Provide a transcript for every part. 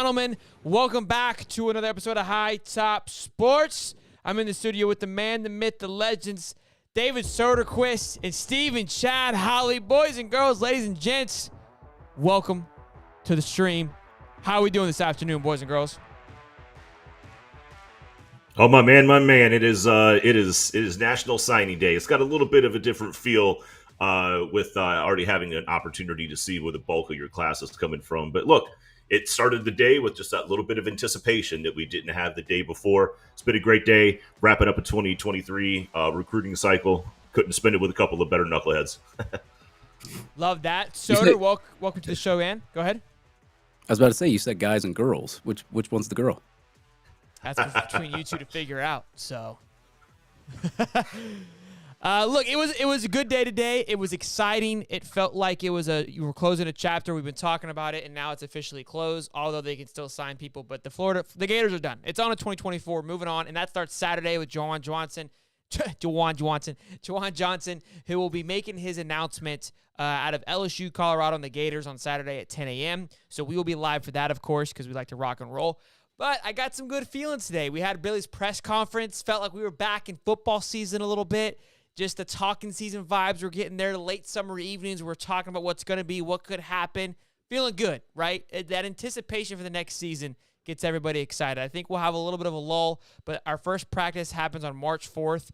gentlemen, welcome back to another episode of High Top Sports. I'm in the studio with the man, the myth, the legends, David Soderquist and Steven Chad Holly. Boys and girls, ladies and gents, welcome to the stream. How are we doing this afternoon, boys and girls? Oh, my man. It is National Signing Day. It's got a little bit of a different feel with already having an opportunity to see where the bulk of your class is coming from. But look, it started the day with just that little bit of anticipation that we didn't have the day before. It's been a great day, wrapping up a 2023 recruiting cycle. Couldn't spend it with a couple of better knuckleheads. Love that. Soder, welcome to the show, man. Go ahead. I was about to say, you said guys and girls. Which one's the girl? That's between you two to figure out. So, look, it was a good day today. It was exciting. It felt like you were closing a chapter. We've been talking about it, and now it's officially closed. Although they can still sign people, but the Gators are done. It's on to 2024. Moving on, and that starts Saturday with Juwan Johnson, who will be making his announcement out of LSU, Colorado, and the Gators on Saturday at 10 a.m. So we will be live for that, of course, because we like to rock and roll. But I got some good feelings today. We had Billy's press conference. Felt like we were back in football season a little bit. Just the talking season vibes were getting there. The late summer evenings, we're talking about what's going to be, what could happen. Feeling good, right? That anticipation for the next season gets everybody excited. I think we'll have a little bit of a lull, but our first practice happens on March 4th.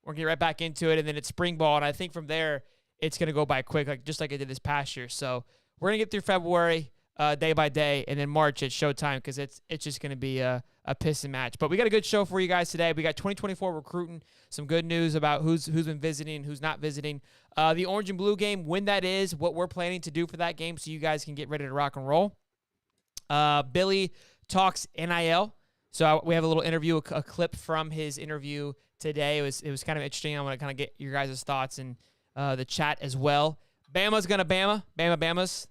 We're going to get right back into it, and then it's spring ball, and I think from there it's going to go by quick, just like it did this past year. So we're going to get through February day by day, and then March it's showtime because it's just going to be a pissin' match. But we got a good show for you guys today. We got 2024 recruiting, some good news about who's been visiting, who's not visiting. The Orange and Blue game, when that is, what we're planning to do for that game so you guys can get ready to rock and roll. Billy talks NIL. So we have a little interview, a clip from his interview today. It was kind of interesting. I want to kind of get your guys' thoughts in the chat as well. Bama's going to Bama's.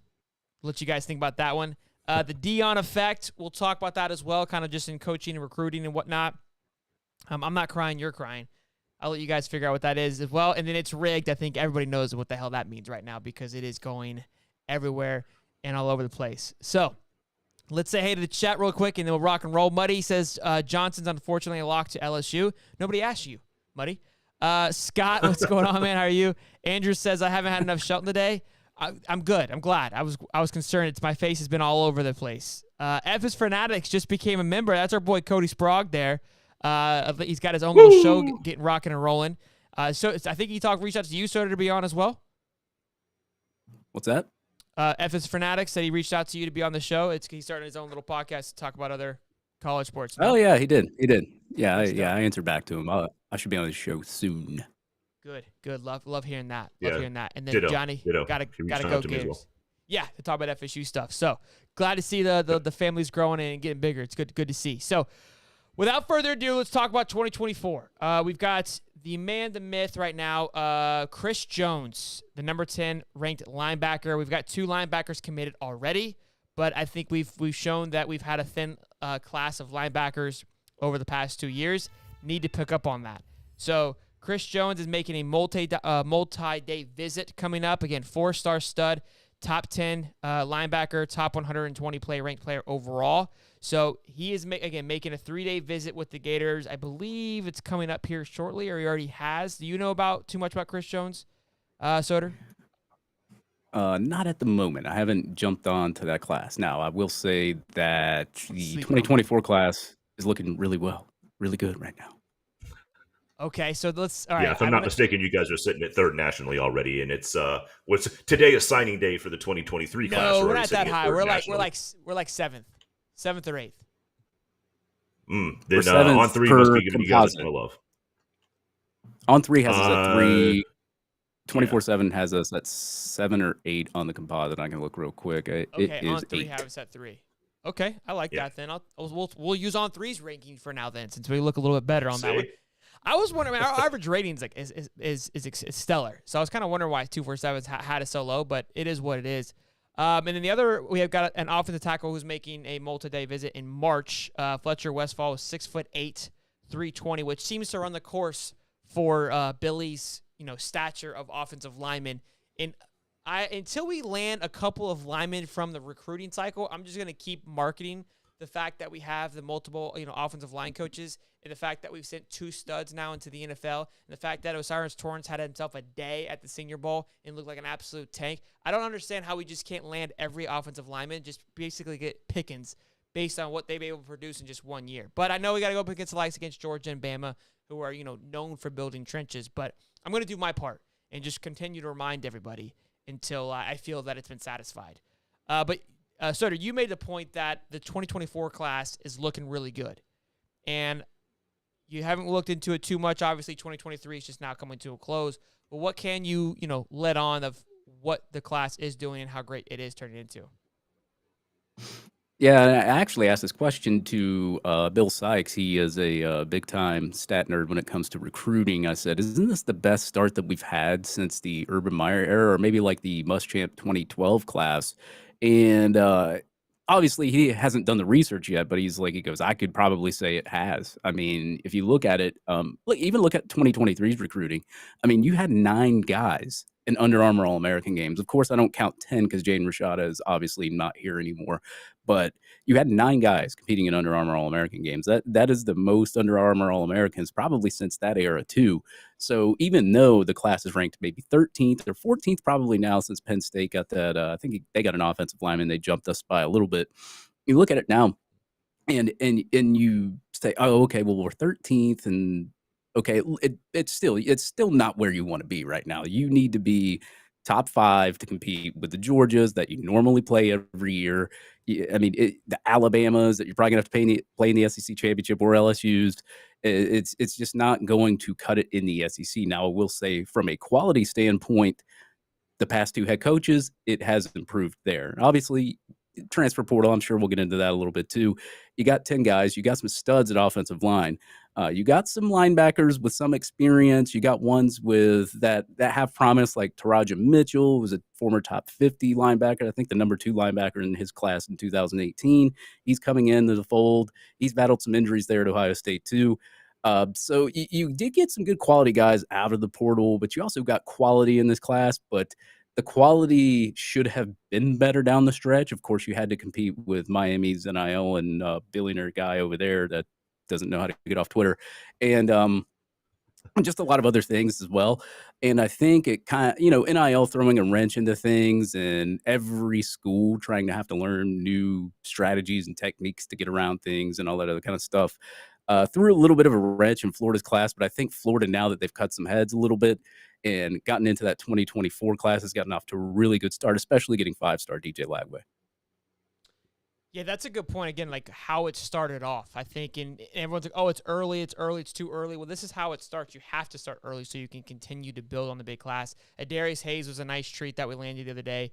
Let you guys think about that one. The Deion effect, we'll talk about that as well, kind of just in coaching and recruiting and whatnot. I'm not crying, you're crying. I'll let you guys figure out what that is as well. And then it's rigged. I think everybody knows what the hell that means right now because it is going everywhere and all over the place. So let's say hey to the chat real quick, and then we'll rock and roll. Muddy says Johnson's unfortunately locked to LSU. Nobody asked you, Muddy. Scott, what's going on, man? How are you? Andrew says I haven't had enough Shelton today. I'm good. I'm glad. I was concerned. My face has been all over the place. F is Fanatics just became a member. That's our boy Cody Sprague there. He's got his own little show getting rocking and rolling. So I think he reached out to you, Soder, to be on as well. What's that? F is Fanatics said he reached out to you to be on the show. He's starting his own little podcast to talk about other college sports. Oh yeah, he did. Yeah, I answered back to him. I should be on the show soon. Good. Love hearing that. Yeah. And then Ditto. Johnny, gotta go Gators. Well. Yeah, to talk about FSU stuff. So glad to see the families growing and getting bigger. It's good to see. So without further ado, let's talk about 2024. We've got the man, the myth right now, Chris Jones, the number 10 ranked linebacker. We've got 2 linebackers committed already, but I think we've shown that we've had a thin class of linebackers over the past 2 years. Need to pick up on that. So Chris Jones is making a multi-day visit coming up. Again, 4-star stud, top 10 linebacker, top 120 ranked player overall. So he is, making a 3-day visit with the Gators. I believe it's coming up here shortly, or he already has. Do you know too much about Chris Jones, Soder? Not at the moment. I haven't jumped on to that class. Now, I will say that the 2024 class is looking really well, really good right now. Okay, so let's. All right. Yeah, if I'm not mistaken, you guys are sitting at 3rd nationally already, and it's today is signing day for the 2023 class. No, we're not that high. We're like 7th or 8th. Then On 3 must be giving you guys a ton of love. On 3 has us at 3. 24/7 has us at 7 or 8 on the composite. I can look real quick. It is On 3 8. has us at 3. Okay, I like that. Then we'll use On 3's ranking for now. Then since we look a little bit better on that one. I was wondering, our average ratings is stellar. So I was kind of wondering why 247 had it so low, but it is what it is. And then we have got an offensive tackle who's making a multi-day visit in March. Fletcher Westfall is 6'8", 320, which seems to run the course for Billy's stature of offensive lineman. And until we land a couple of linemen from the recruiting cycle, I'm just going to keep marketing the fact that we have the multiple, offensive line coaches, and the fact that we've sent 2 studs now into the NFL, and the fact that Osiris Torrance had himself a day at the Senior Bowl and looked like an absolute tank. I don't understand how we just can't land every offensive lineman, just basically get Pickens based on what they've been able to produce in just 1 year. But I know we got to go up against the likes against Georgia and Bama, who are, known for building trenches. But I'm going to do my part and just continue to remind everybody until I feel that it's been satisfied. But Sutter, you made the point that the 2024 class is looking really good. And you haven't looked into it too much. Obviously, 2023 is just now coming to a close. But what can you, let on of what the class is doing and how great it is turning into? Yeah, I actually asked this question to Bill Sykes. He is a big-time stat nerd when it comes to recruiting. I said, isn't this the best start that we've had since the Urban Meyer era, or maybe like the Muschamp 2012 class? And obviously, he hasn't done the research yet, but he goes, I could probably say it has. I mean, if you look at it, look at 2023's recruiting. I mean, you had 9 guys in Under Armour All-American games. Of course, I don't count 10 because Jaden Rashada is obviously not here anymore. But you had 9 guys competing in Under Armour All-American games. That is the most Under Armour All-Americans probably since that era, too. So even though the class is ranked maybe 13th or 14th probably now since Penn State got that, I think they got an offensive lineman. They jumped us by a little bit. You look at it now, and you say, oh, okay, well, we're 13th, and okay, it's still not where you want to be right now. You need to be top 5 to compete with the Georgias that you normally play every year. I mean, the Alabamas that you're probably gonna have to play in the SEC championship, or LSU's. It's just not going to cut it in the SEC. Now, I will say, from a quality standpoint, the past 2 head coaches, it has improved there. Obviously, transfer portal, I'm sure we'll get into that a little bit too. You got 10 guys. You got some studs at offensive line. You got some linebackers with some experience. You got ones with that have promise, like Taraja Mitchell, was a former top 50 linebacker. I think the number 2 linebacker in his class in 2018. He's coming into the fold. He's battled some injuries there at Ohio State too. So you did get some good quality guys out of the portal, but you also got quality in this class. But the quality should have been better down the stretch. Of course, you had to compete with Miami's NIL and billionaire guy over there that doesn't know how to get off Twitter, and just a lot of other things as well. And I think it kind of, NIL throwing a wrench into things, and every school trying to have to learn new strategies and techniques to get around things and all that other kind of stuff. Threw a little bit of a wrench in Florida's class, but I think Florida, now that they've cut some heads a little bit and gotten into that 2024 class, has gotten off to a really good start, especially getting 5-star DJ Lagway. Yeah, that's a good point. Again, like how it started off, I think, and everyone's like, oh, it's early, it's too early. Well, this is how it starts. You have to start early so you can continue to build on the big class. Darius Hayes was a nice treat that we landed the other day.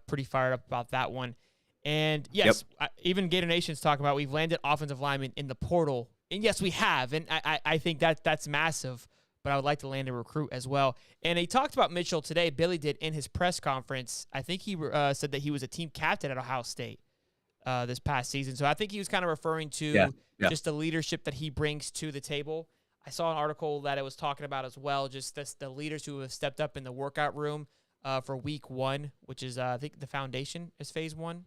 Pretty fired up about that one. And yes, even Gator Nation's talking about we've landed offensive linemen in the portal. And yes, we have. And I think that's massive. But I would like to land a recruit as well. And he talked about Mitchell today. Billy did in his press conference. I think he said that he was a team captain at Ohio State this past season. So I think he was kind of referring to just the leadership that he brings to the table. I saw an article that it was talking about as well, just the leaders who have stepped up in the workout room for week 1, which is, I think, the foundation is phase 1.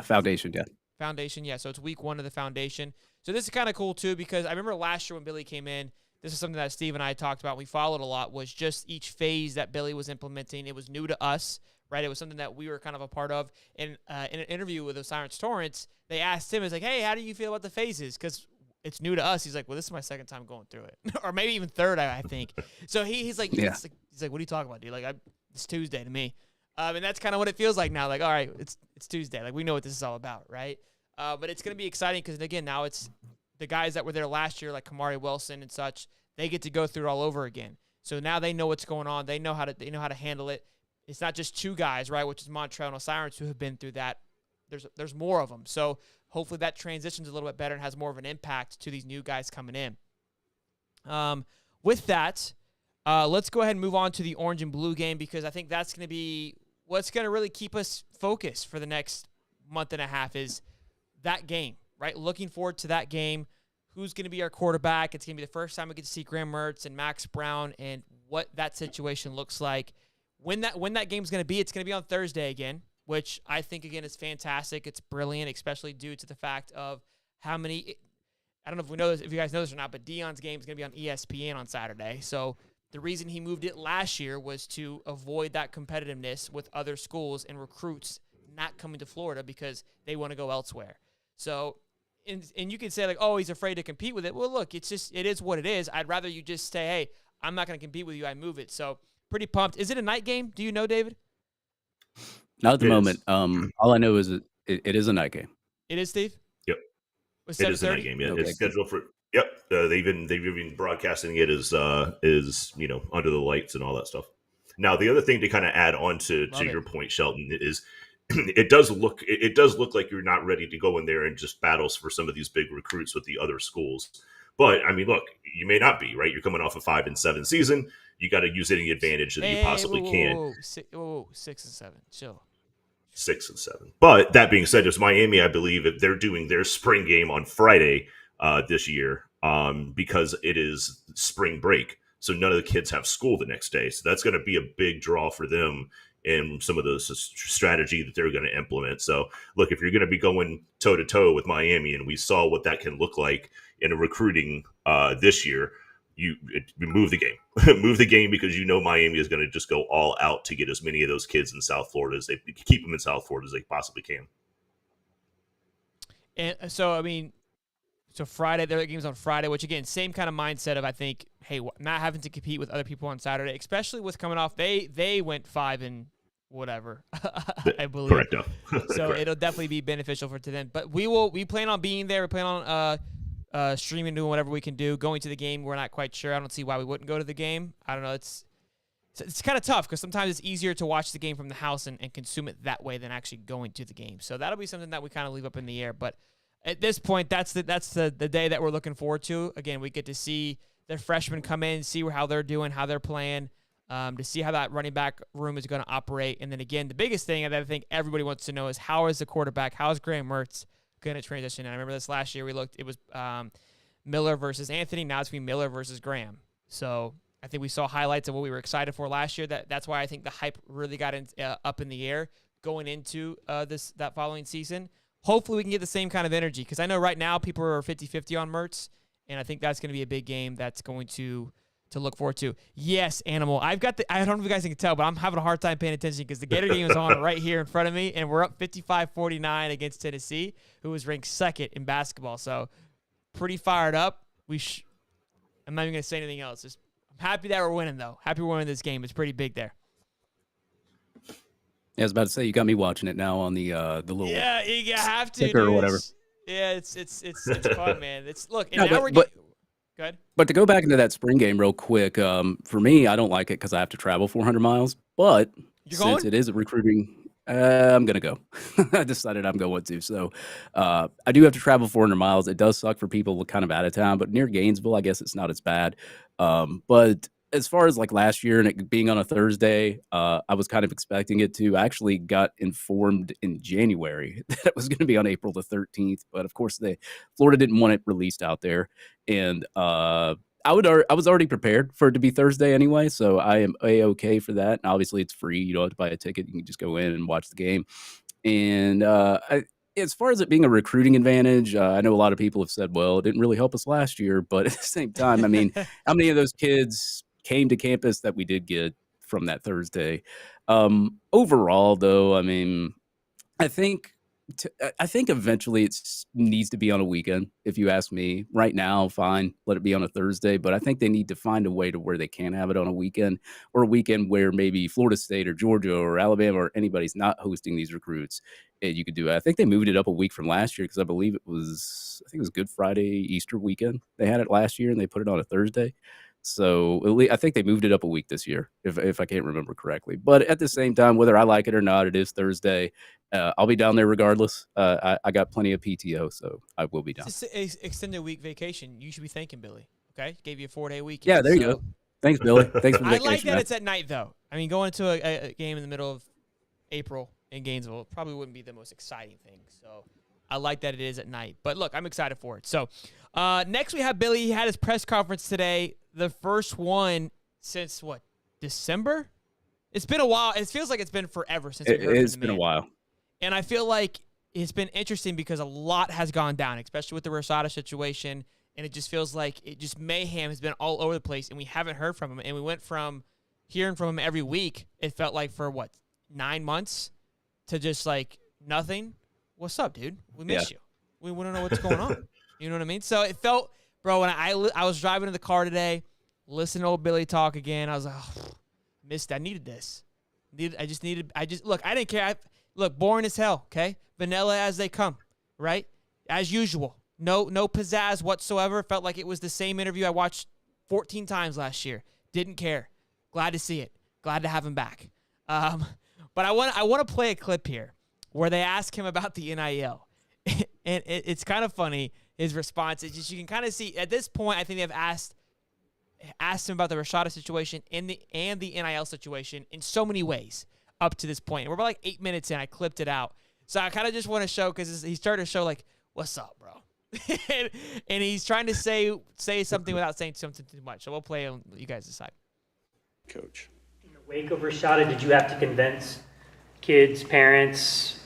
Foundation, Foundation, yeah. So it's week 1 of the foundation. So this is kind of cool, too, because I remember last year when Billy came in, this is something that Steve and I talked about. We followed a lot, was just each phase that Billy was implementing. It was new to us, right? It was something that we were kind of a part of. And in an interview with Osiris Torrance, they asked him, it's like, hey, how do you feel about the phases? Because it's new to us. He's like, well, this is my second time going through it. Or maybe even third, I think. So he's like, he's like, what are you talking about, dude? Like, it's Tuesday to me. And that's kind of what it feels like now. Like, all right, it's Tuesday. Like, we know what this is all about, right? But it's going to be exciting because, again, now it's the guys that were there last year, like Kamari Wilson and such, they get to go through it all over again. So now they know what's going on. They know how to handle it. It's not just 2 guys, right, which is Montrell and Osiris, who have been through that. There's more of them. So hopefully that transitions a little bit better and has more of an impact to these new guys coming in. With that, let's go ahead and move on to the orange and blue game, because I think that's going to be what's going to really keep us focused for the next month and a half is that game, right? Looking forward to that game. Who's going to be our quarterback? It's going to be the first time we get to see Graham Mertz and Max Brown and what that situation looks like. when that game's going to be, it's going to be on Thursday again, which I think, again, is fantastic. It's brilliant, especially due to the fact of how many – I don't know if you guys know this or not, but Deion's game is going to be on ESPN on Saturday. So the reason he moved it last year was to avoid that competitiveness with other schools and recruits not coming to Florida because they want to go elsewhere. So – and you can say, like, oh, he's afraid to compete with it. Well, look, it is what it is. I'd rather you just say, hey, I'm not going to compete with you. I move it. So pretty pumped. Is it a night game? Do you know, David? Not at the moment. All I know is it is a night game. It is, Steve? Yep. It is a night game. Yeah, okay. It's scheduled for. Yep. They've been broadcasting it as under the lights and all that stuff. Now the other thing to kind of add on to your point, Shelton, is it does look like you're not ready to go in there and just battles for some of these big recruits with the other schools. But I mean, look, you may not be, right. You're coming off a 5-7 season. You got to use any advantage that you possibly can. 6 and 7, chill. 6 and 7. But that being said, it's Miami. I believe if they're doing their spring game on Friday this year because it is spring break, so none of the kids have school the next day. So that's going to be a big draw for them and some of the strategy that they're going to implement. So, look, if you're going to be going toe-to-toe with Miami, and we saw what that can look like in a recruiting this year, you move the game. Move the game because you know Miami is going to just go all out to get as many of those kids in South Florida as they keep them in South Florida as they possibly can. And so, I mean, Friday, their game's on Friday, which, again, same kind of mindset of, I think, hey, not having to compete with other people on Saturday, especially with coming off, they went 5 and whatever, I believe. Correct. So it'll definitely be beneficial to them. But we plan on being there. We plan on streaming, doing whatever we can do. Going to the game, we're not quite sure. I don't see why we wouldn't go to the game. I don't know. It's kind of tough because sometimes it's easier to watch the game from the house and consume it that way than actually going to the game. So that'll be something that we kind of leave up in the air. But at this point, that's the day that we're looking forward to. Again, we get to see the freshmen come in, see how they're doing, how they're playing, to see how that running back room is going to operate. And then, again, the biggest thing that I think everybody wants to know is how is the quarterback, how is Graham Mertz going to transition? And I remember this last year it was Miller versus Anthony. Now it's going to be Miller versus Graham. So I think we saw highlights of what we were excited for last year. That's why I think the hype really got up in the air going into that following season. Hopefully we can get the same kind of energy because I know right now people are 50-50 on Mertz, and I think that's going to be a big game that's going to look forward to. Yes, Animal. I don't know if you guys can tell, but I'm having a hard time paying attention because the Gator game is on right here in front of me, and we're up 55-49 against Tennessee, who was ranked second in basketball. So pretty fired up. I'm not even going to say anything else. I'm happy that we're winning, though. Happy we're winning this game. It's pretty big there. Yeah, I was about to say you got me watching it now on the little you have to or whatever. Yeah, it's fun, man. Go ahead. But to go back into that spring game real quick, for me, I don't like it because I have to travel 400 miles. But since it is a recruiting, I'm gonna go. I decided I'm going to. So I do have to travel 400 miles. It does suck for people kind of out of town, but near Gainesville, I guess it's not as bad. But as far as like last year and it being on a Thursday, I was kind of expecting it to. I actually got informed in January that it was going to be on April the 13th, but of course Florida didn't want it released out there, and I was already prepared for it to be Thursday anyway, so I am A-okay for that. And obviously, it's free; you don't have to buy a ticket; you can just go in and watch the game. And as far as it being a recruiting advantage, I know a lot of people have said, "Well, it didn't really help us last year," but at the same time, I mean, how many of those kids came to campus that we did get from that Thursday? Overall, though, I mean, I think eventually it needs to be on a weekend. If you ask me, right now, fine, let it be on a Thursday. But I think they need to find a way to where they can have it on a weekend, or a weekend where maybe Florida State or Georgia or Alabama or anybody's not hosting these recruits. And you could do it. I think they moved it up a week from last year because I believe it was Good Friday, Easter weekend. They had it last year and they put it on a Thursday. So I think they moved it up a week this year, if I can't remember correctly. But at the same time, whether I like it or not, it is Thursday. I'll be down there regardless. I got plenty of PTO, so I will be down. It's an extended week vacation. You should be thanking Billy. Okay, gave you a 4-day weekend. Yeah, there you go. Thanks, Billy. Thanks for the vacation. I like that it's at night, though. I mean, going into a game in the middle of April in Gainesville probably wouldn't be the most exciting thing. So I like that it is at night. But look, I'm excited for it. So next we have Billy. He had his press conference today. The first one since, December? It's been a while. It feels like it's been forever since we heard from the man. It's been a while. And I feel like it's been interesting because a lot has gone down, especially with the Rashada situation. And it just feels like mayhem has been all over the place, and we haven't heard from him. And we went from hearing from him every week, it felt like for, 9 months, to just, nothing. What's up, dude? We miss you. We want to know what's going on. You know what I mean? So it felt, bro, when I was driving in the car today, listening to old Billy talk again, I was like, missed. I needed this. Look, I didn't care. Look, boring as hell, okay? Vanilla as they come, right? As usual. No pizzazz whatsoever. Felt like it was the same interview I watched 14 times last year. Didn't care. Glad to see it. Glad to have him back. But I want to play a clip here where they ask him about the NIL. And it's kind of funny, his response. It's just, you can kind of see, at this point, I think they've asked him about the Rashada situation and the NIL situation in so many ways up to this point. And we're about 8 minutes in. I clipped it out. So I kind of just want to show, because he started to show, what's up, bro? and he's trying to say something without saying something too much. So we'll play and you guys decide. Coach. In the wake of Rashada, did you have to convince kids, parents,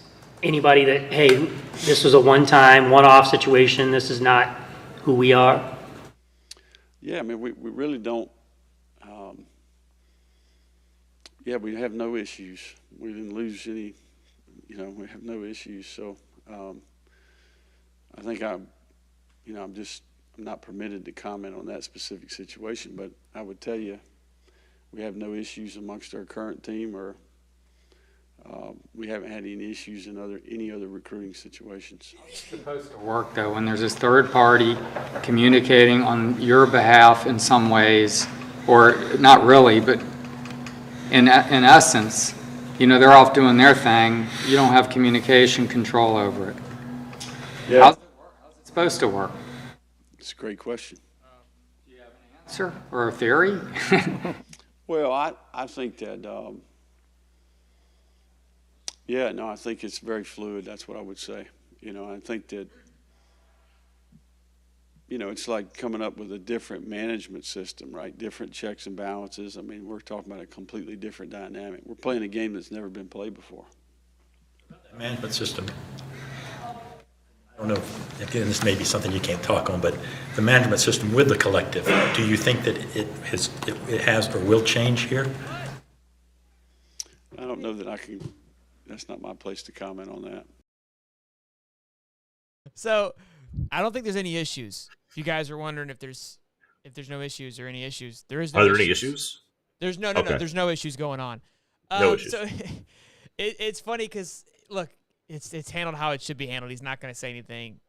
anybody that, hey, this was a one-off situation, this is not who we are? Yeah, I mean, we really don't. We have no issues. We didn't lose any, we have no issues. So I think I'm not permitted to comment on that specific situation, but I would tell you we have no issues amongst our current team, or we haven't had any issues in any other recruiting situations. It's supposed to work, though, when there's this third party communicating on your behalf in some ways, or not really, but in essence, they're off doing their thing. You don't have communication control over it. Yeah. How's it supposed to work? It's a great question. Do you have an answer or a theory? Well, I think that, I think it's very fluid. That's what I would say. I think that, it's like coming up with a different management system, right? Different checks and balances. I mean, we're talking about a completely different dynamic. We're playing a game that's never been played before. Management system. I don't know, again, this may be something you can't talk on, but the management system with the collective, do you think that it has or will change here? I don't know that I can. That's not my place to comment on that. So I don't think there's any issues. If you guys are wondering if there's no issues or any issues, there is no issues. Are there any issues? There's no, there's no issues going on. No issues. So it's funny because, look, it's handled how it should be handled. He's not going to say anything,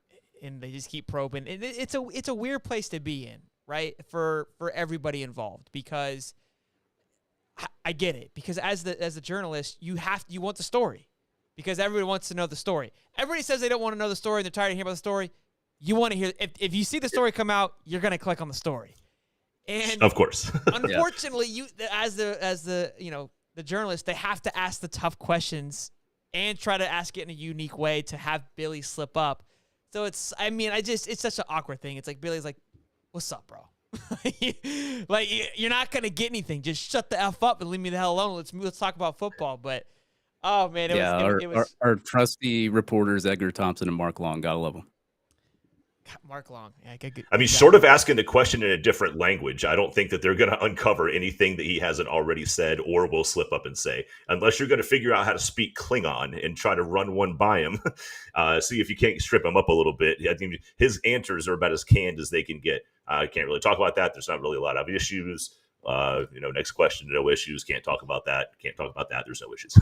and they just keep probing. And it's a weird place to be in, right, for everybody involved, because I get it. Because as the journalist, you want the story, because everybody wants to know the story. Everybody says they don't want to know the story and they're tired of hearing about the story. You want to hear. If you see the story come out, you're going to click on the story. And of course, unfortunately, you as the journalist, they have to ask the tough questions and try to ask it in a unique way to have Billy slip up. So it's such an awkward thing. It's like Billy's like, "What's up, bro?" You're not gonna get anything. Just shut the F up and leave me the hell alone. Let's talk about football. But oh man, it was our trusty reporters Edgar Thompson and Mark Long, gotta love them. Mark Long. Yeah, sort of asking the question in a different language. I don't think that they're going to uncover anything that he hasn't already said or will slip up and say, unless you're going to figure out how to speak Klingon and try to run one by him. See if you can't strip him up a little bit. I think his answers are about as canned as they can get. I can't really talk about that. There's not really a lot of issues. Next question, no issues. Can't talk about that. Can't talk about that. There's no issues.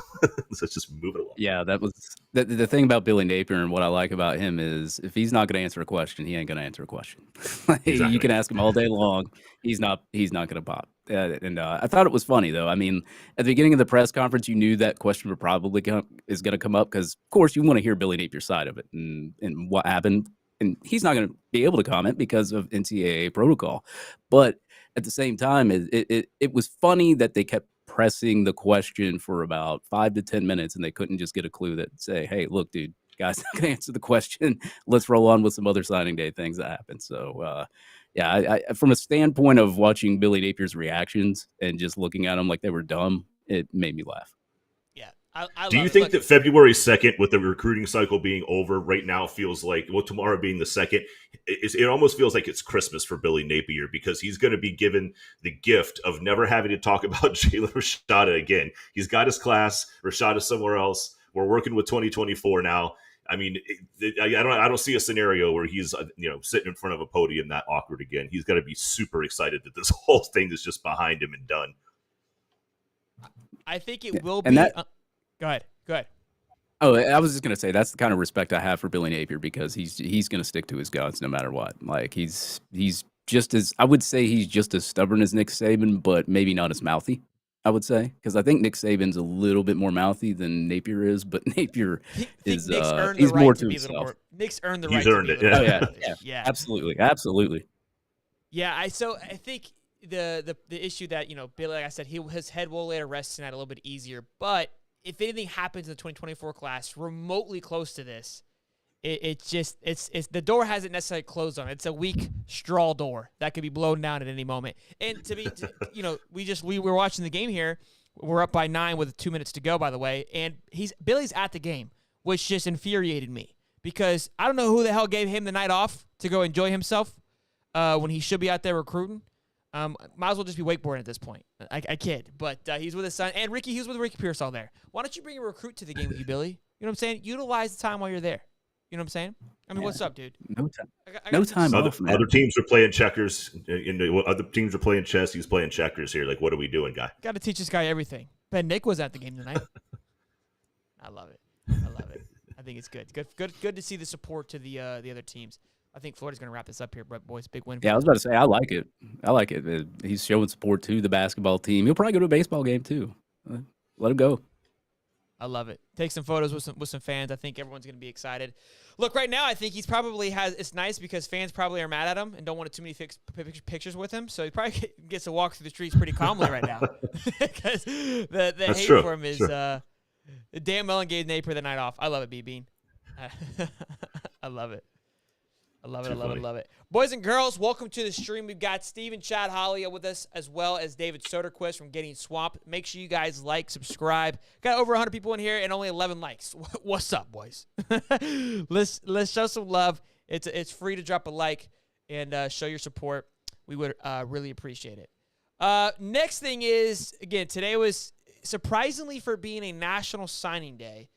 Let's just move it along. Yeah, that was the thing about Billy Napier, and what I like about him is if he's not going to answer a question, he ain't going to answer a question. Exactly. You can ask him all day long. He's not going to pop. I thought it was funny though. I mean, at the beginning of the press conference, you knew that question would probably is going to come up because, of course, you want to hear Billy Napier's side of it and what happened. And he's not going to be able to comment because of NCAA protocol, but at the same time, it was funny that they kept pressing the question for about 5 to 10 minutes, and they couldn't just get a clue that say, "Hey, look, dude, guy's not going to answer the question. Let's roll on with some other signing day things that happened." So, I from a standpoint of watching Billy Napier's reactions and just looking at them like they were dumb, it made me laugh. Yeah, I Do love you it. think Look, that February 2nd, with the recruiting cycle being over right now, feels like, well, tomorrow being the 2nd, it almost feels like it's Christmas for Billy Napier, because he's going to be given the gift of never having to talk about Jalen Rashada again. He's got his class. Rashada's somewhere else. We're working with 2024 now. I mean, I don't see a scenario where he's sitting in front of a podium that awkward again. He's got to be super excited that this whole thing is just behind him and done. I think it will And be. that- Go ahead. Oh, I was just gonna say that's the kind of respect I have for Billy Napier, because he's gonna stick to his guns no matter what. Like he's just as, I would say he's just as stubborn as Nick Saban, but maybe not as mouthy. I would say, because I think Nick Saban's a little bit more mouthy than Napier is, but Napier is Nick's earned he's the right more to to be a little himself. more. Nick's earned the He's right earned to it, be a little yeah. more. Yeah, Yeah. absolutely. Yeah, I think the issue that, Billy, like I said, his head will later rest tonight a little bit easier. But if anything happens in the 2024 class remotely close to this, it's the door hasn't necessarily closed on it. It's a weak straw door that could be blown down at any moment. And we were watching the game here. We're up by 9 with 2 minutes to go, by the way, and Billy's at the game, which just infuriated me, because I don't know who the hell gave him the night off to go enjoy himself when he should be out there recruiting. Might as well just be wakeboarding at this point. I kid, but he's with his son. And Ricky, he was with Ricky Pearsall there. Why don't you bring a recruit to the game with you, Billy? You know what I'm saying? Utilize the time while you're there. You know what I'm saying? I mean, What's up, dude? No time. I No got time off, man. Other teams are playing checkers. Other teams are playing chess. He's playing checkers here. Like, what are we doing, guy? Got to teach this guy everything. Ben Nick was at the game tonight. I love it. I think it's good. Good to see the support to the other teams. I think Florida's going to wrap this up here, but boys, big win. Yeah, I was about to say, I like it. He's showing support to the basketball team. He'll probably go to a baseball game too. Let him go. I love it. Take some photos with some fans. I think everyone's going to be excited. Look, right now, I think he's probably it's nice because fans probably are mad at him and don't want too many pictures with him. So he probably gets to walk through the streets pretty calmly right now, because the hate true. for him is Dan Mullen gave Napier the night off. I love it, B-Bean. I love it. I love it. Boys and girls, welcome to the stream. We've got Stephen Chad Holly with us, as well as David Soderquist from Getting Swamped. Make sure you guys like, subscribe. Got over 100 people in here and only 11 likes. What's up, boys? Let's show some love. It's free to drop a like and show your support. We would really appreciate it. Next thing is, again, today was, surprisingly for being a national signing day,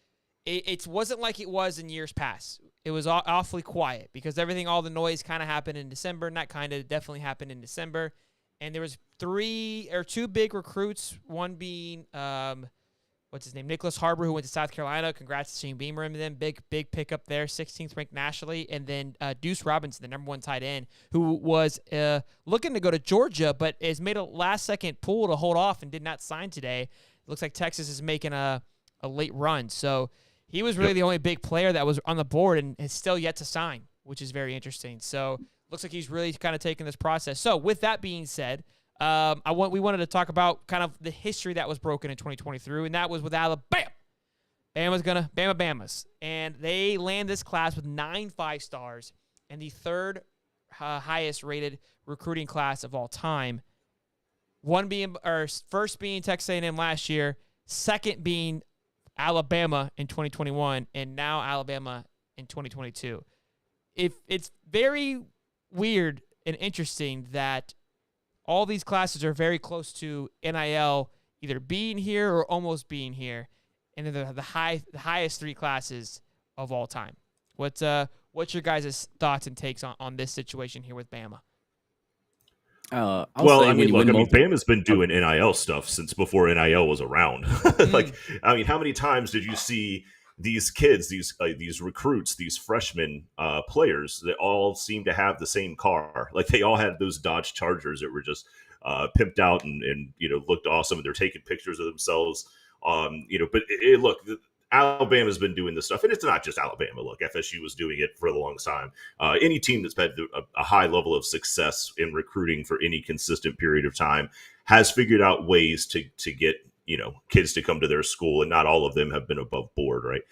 it wasn't like it was in years past. It was awfully quiet because all the noise kind of happened in December. Not kind of, definitely happened in December. And there was 2 big recruits, one being, what's his name, Nicholas Harbor, who went to South Carolina. Congrats to Shane Beamer and them. Big pickup there, 16th ranked nationally. And then Deuce Robinson, the number 1 tight end, who was looking to go to Georgia, but has made a last-second pull to hold off and did not sign today. It looks like Texas is making a late run. So he was really the only big player that was on the board and is still yet to sign, which is very interesting. So looks like he's really kind of taking this process. So with that being said, we wanted to talk about kind of the history that was broken in 2023, and that was with Alabama. Bama's. And they land this class with 9 5-stars and the 3rd highest rated recruiting class of all time. First being Texas A&M last year, second being Alabama in 2021, and now Alabama in 2022. It's very weird and interesting that all these classes are very close to NIL either being here or almost being here, and they're the highest 3 classes of all time. What's your guys' thoughts and takes on this situation here with Bama? Bama's been doing NIL stuff since before NIL was around. How many times did you see these kids, these recruits, these freshmen players that all seem to have the same car? Like, they all had those Dodge Chargers that were just pimped out and looked awesome, and they're taking pictures of themselves. Alabama's been doing this stuff, and it's not just Alabama. Look, FSU was doing it for a long time. Any team that's had a high level of success in recruiting for any consistent period of time has figured out ways to get kids to come to their school, and not all of them have been above board, right?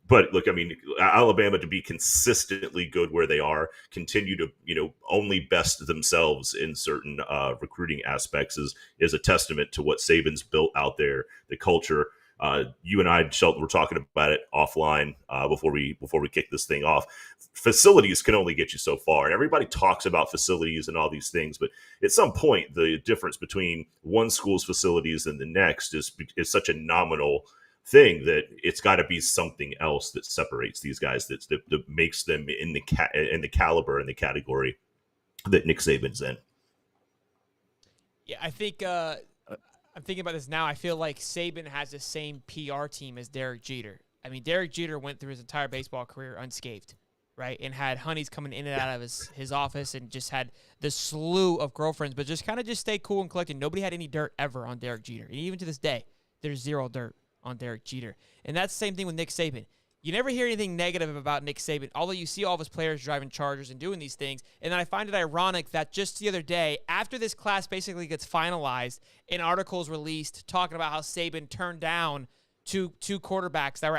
But look, I mean, Alabama to be consistently good where they are, continue to, only best themselves in certain recruiting aspects is a testament to what Saban's built out there, the culture. You and I, Shelton, were talking about it offline before we kick this thing off. Facilities can only get you so far, and everybody talks about facilities and all these things, but at some point, the difference between one school's facilities and the next is such a nominal thing that it's got to be something else that separates these guys, that makes them in the caliber and the category that Nick Saban's in. Yeah, I think I'm thinking about this now. I feel like Saban has the same PR team as Derek Jeter. I mean, Derek Jeter went through his entire baseball career unscathed, right? And had honeys coming in and out of his office, and just had the slew of girlfriends, but just kind of just stay cool and collected. Nobody had any dirt ever on Derek Jeter. And even to this day, there's zero dirt on Derek Jeter. And that's the same thing with Nick Saban. You never hear anything negative about Nick Saban, although you see all of his players driving Chargers and doing these things. And then I find it ironic that just the other day, after this class basically gets finalized, an article is released talking about how Saban turned down two cornerbacks that were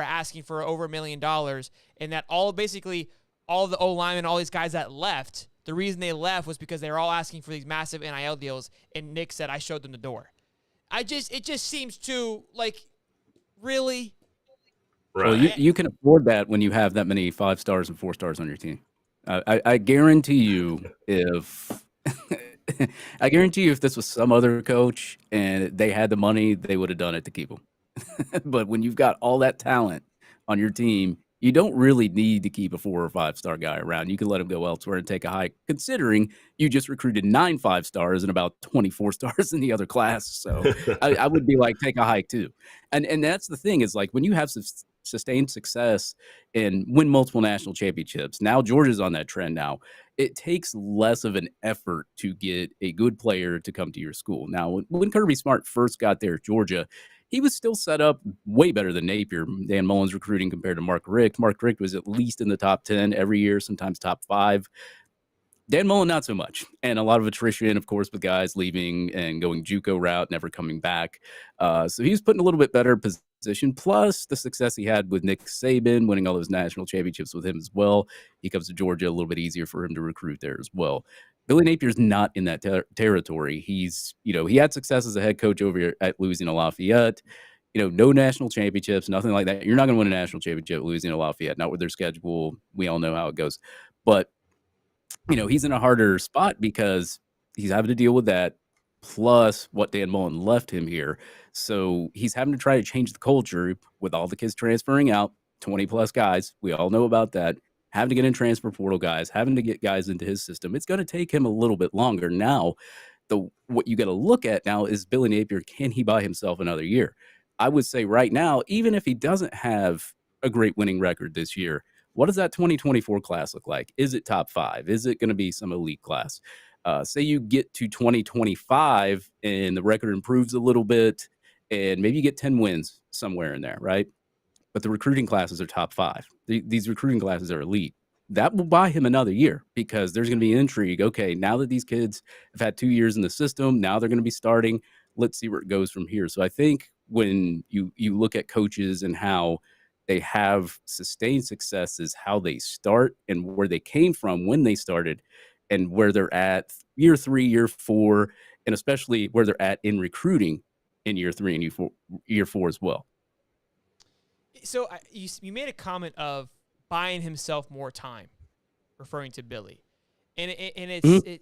asking for over $1 million, and that all of the O-linemen, all these guys that left, the reason they left was because they were all asking for these massive NIL deals, and Nick said, I showed them the door. It just seems to, really? Right. Well, you can afford that when you have that many 5 stars and 4 stars on your team. I guarantee you if this was some other coach and they had the money, they would have done it to keep him. But when you've got all that talent on your team, you don't really need to keep a 4 or 5 star guy around. You can let him go elsewhere and take a hike, considering you just recruited 9 5 stars and about 24 stars in the other class. So I would be like, take a hike too. And that's the thing, is like, when you have sustained success and win multiple national championships, now Georgia's on that trend now, it takes less of an effort to get a good player to come to your school. Now, when Kirby Smart first got there at Georgia, he was still set up way better than Napier. Dan Mullen's recruiting compared to Mark Richt. Mark Richt was at least in the top 10 every year, sometimes top 5. Dan Mullen, not so much. And a lot of attrition, of course, with guys leaving and going JUCO route, never coming back. So he was put in a little bit better position. Plus the success he had with Nick Saban, winning all those national championships with him as well. He comes to Georgia, a little bit easier for him to recruit there as well. Billy Napier's not in that territory. He's, he had success as a head coach over at Louisiana Lafayette. No national championships, nothing like that. You're not going to win a national championship at Louisiana Lafayette, not with their schedule. We all know how it goes. But, he's in a harder spot because he's having to deal with that, plus what Dan Mullen left him here. So he's having to try to change the culture with all the kids transferring out, 20-plus guys. We all know about that. Having to get in transfer portal guys, having to get guys into his system. It's going to take him a little bit longer. Now, what you got to look at now is Billy Napier. Can he buy himself another year? I would say right now, even if he doesn't have a great winning record this year, what does that 2024 class look like? Is it top 5? Is it going to be some elite class? Say you get to 2025 and the record improves a little bit and maybe you get 10 wins somewhere in there, right? But the recruiting classes are top 5. These recruiting classes are elite. That will buy him another year because there's going to be intrigue. Okay, now that these kids have had 2 years in the system, now they're going to be starting. Let's see where it goes from here. So I think when you look at coaches and how they have sustained success is how they start and where they came from when they started and where they're at year 3, year 4, and especially where they're at in recruiting in year 3 and year 4 as well. So you made a comment of buying himself more time, referring to Billy, and it's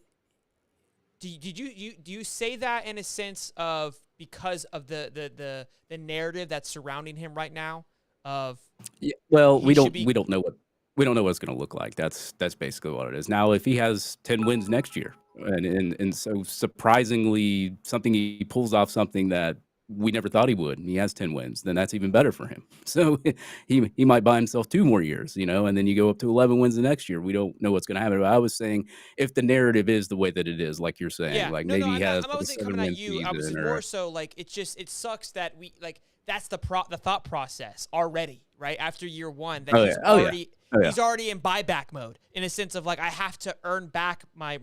Mm-hmm. Do you say that in a sense of because of the narrative that's surrounding him right now? Well, we don't know what it's going to look like. That's basically what it is. Now, if he has 10 wins next year, and so surprisingly he pulls off something that we never thought he would, and he has 10 wins, then that's even better for him. So he might buy himself 2 more years, and then you go up to 11 wins the next year. We don't know what's going to happen. But I was saying, if the narrative is the way that it is, like you're saying, yeah, like no, maybe no, he has I wasn't coming at you. I was more so like it sucks that we like that's the thought process already, right? After year one, that Oh, he's yeah. Oh, yeah. already Oh, yeah. he's already in buyback mode in a sense of like, I have to earn back my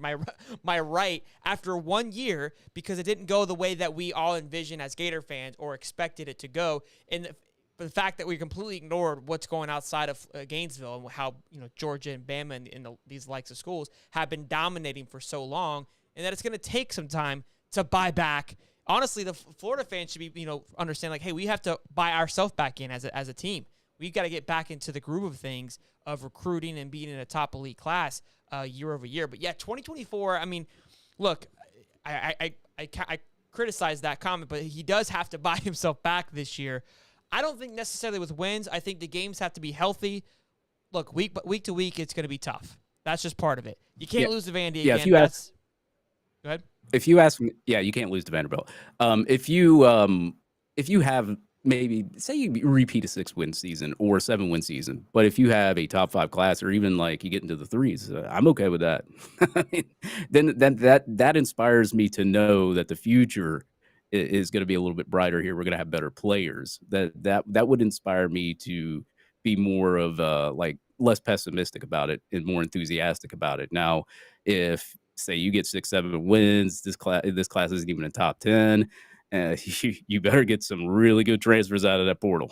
right after 1 year because it didn't go the way that we all envisioned as Gator fans or expected it to go. And the fact that we completely ignored what's going outside of Gainesville and how Georgia and Bama and these likes of schools have been dominating for so long, and that it's going to take some time to buy back. Honestly, the Florida fans should be understand like, hey, we have to buy ourselves back in as a team. We've got to get back into the groove of things of recruiting and being in a top elite class year over year. But yeah, 2024. I mean, look, I criticize that comment, but he does have to buy himself back this year. I don't think necessarily with wins. I think the games have to be healthy. Look, week to week, it's going to be tough. That's just part of it. You can't lose to Vandy again. Go ahead. If you ask me, you can't lose to Vanderbilt. If you have maybe, say you repeat a 6-win season or a 7-win season, but if you have a top 5 class or even like you get into the 3s, I'm okay with that. I mean, then that inspires me to know that the future is going to be a little bit brighter here. We're going to have better players. That would inspire me to be more of like less pessimistic about it and more enthusiastic about it. Now, if say you get 6-7 wins, this class isn't even a top 10. You better get some really good transfers out of that portal.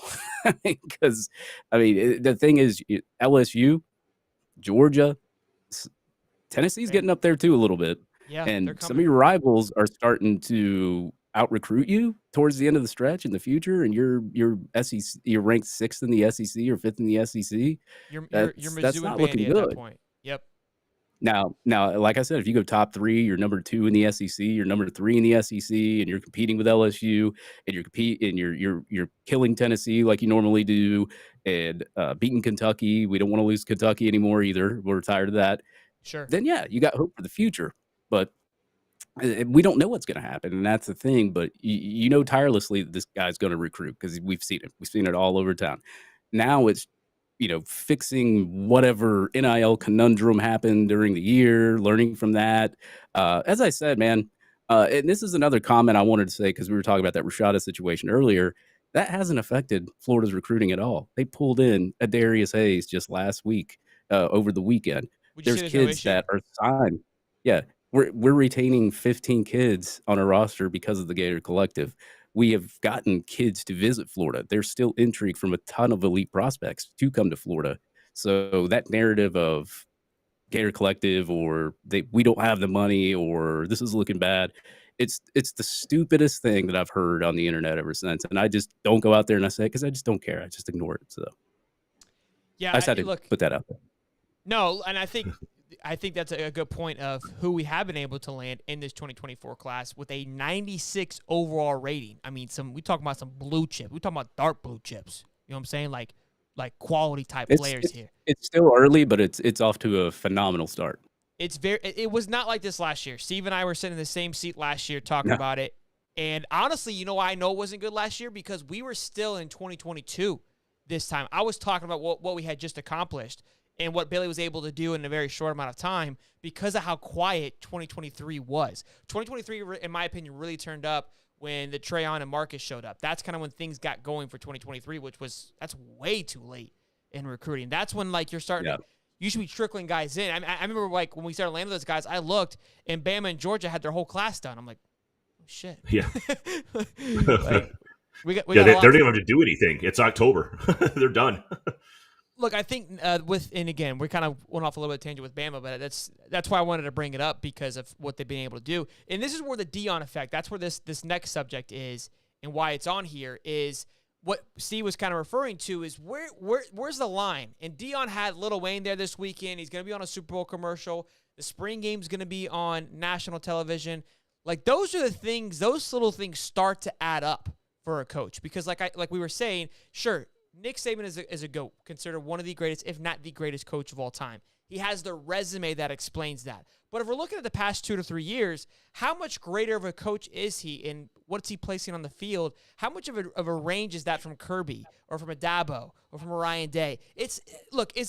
Because, the thing is, LSU, Georgia, Tennessee's getting up there too a little bit. Yeah, and some of your rivals are starting to out-recruit you towards the end of the stretch in the future, and you're SEC, you're ranked 6th in the SEC or 5th in the SEC. You're that's Mizzou not and looking Vandy at good. that point. Yep. Now, like I said, if you go top 3, you're number 2 in the SEC, you're number 3 in the SEC, and you're competing with LSU, and you're killing Tennessee like you normally do, and beating Kentucky. We don't want to lose Kentucky anymore either. We're tired of that. Sure. Then you got hope for the future, but we don't know what's going to happen, and that's the thing. But you know tirelessly that this guy's going to recruit because we've seen it. We've seen it all over town. Now it's fixing whatever NIL conundrum happened during the year, learning from that. As I said, man, and this is another comment I wanted to say because we were talking about that Rashada situation earlier. That hasn't affected Florida's recruiting at all. They pulled in a Darius Hayes just last week over the weekend. There's kids that are signed. Yeah, we're retaining 15 kids on our roster because of the Gator Collective. We have gotten kids to visit Florida. There's still intrigue from a ton of elite prospects to come to Florida. So that narrative of Gator Collective or we don't have the money or this is looking bad, it's the stupidest thing that I've heard on the internet ever since. And I just don't go out there and I say it because I just don't care. I just ignore it. So yeah, I just had to put that out there. No, and I think that's a good point of who we have been able to land in this 2024 class with a 96 overall rating. I mean, we talk about some blue chip. We talk about dark blue chips. You know what I'm saying? Like quality type players here. It's still early, but it's off to a phenomenal start. It was not like this last year. Steve and I were sitting in the same seat last year talking about it. And honestly, I know it wasn't good last year because we were still in 2022 this time. I was talking about what we had just accomplished and what Bailey was able to do in a very short amount of time because of how quiet 2023 was. 2023, in my opinion, really turned up when the Trayon and Marcus showed up. That's kind of when things got going for 2023, that's way too late in recruiting. That's when, you're starting to, you should be trickling guys in. I remember, when we started landing those guys, I looked, and Bama and Georgia had their whole class done. I'm like, oh, shit. Yeah. we got they don't even have to do anything. It's October. They're done. Look, I think and again, we kind of went off a little bit of tangent with Bama, but that's why I wanted to bring it up because of what they've been able to do. And this is where the Deion effect, that's where this next subject is and why it's on here is what Steve was kind of referring to is where's the line? And Deion had Lil Wayne there this weekend. He's going to be on a Super Bowl commercial. The spring game's going to be on national television. Those are the things, those little things start to add up for a coach because like we were saying, sure, Nick Saban is a GOAT, considered one of the greatest, if not the greatest coach of all time. He has the resume that explains that. But if we're looking at the past 2 to 3 years, how much greater of a coach is he and what's he placing on the field? How much of a range is that from Kirby or from a Dabo or from a Ryan Day? Is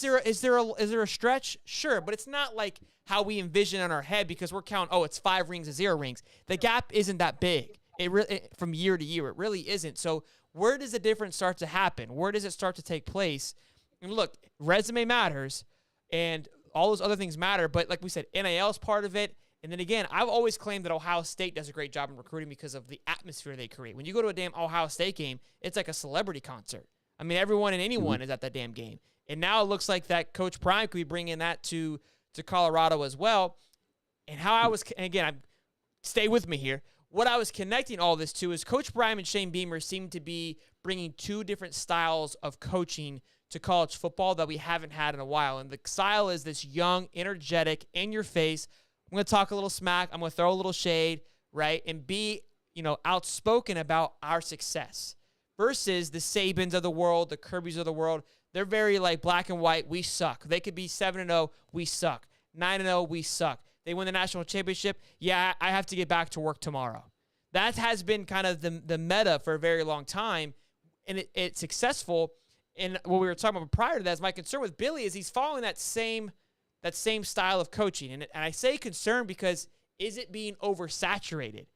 there a stretch? Sure, but it's not like how we envision in our head because we're counting, it's 5 rings and 0 rings. The gap isn't that big. from year to year. It really isn't. So where does the difference start to happen? Where does it start to take place? And look, resume matters, and all those other things matter. But like we said, NIL is part of it. And then again, I've always claimed that Ohio State does a great job in recruiting because of the atmosphere they create. When you go to a damn Ohio State game, it's like a celebrity concert. I mean, everyone and anyone is at that damn game. And now it looks like that Coach Prime could be bringing that to Colorado as well. And stay with me here. What I was connecting all this to is Coach Prime and Shane Beamer seem to be bringing two different styles of coaching to college football that we haven't had in a while. And the style is this young, energetic, in your face. I'm going to talk a little smack. I'm going to throw a little shade, right? And be, outspoken about our success versus the Sabans of the world, the Kirbys of the world. They're very like black and white. We suck. They could be 7-0. We suck. 9-0. We suck. They win the national championship. Yeah, I have to get back to work tomorrow. That has been kind of the meta for a very long time, and it's successful. And what we were talking about prior to that is my concern with Billy is he's following that same style of coaching. And I say concern because is it being oversaturated,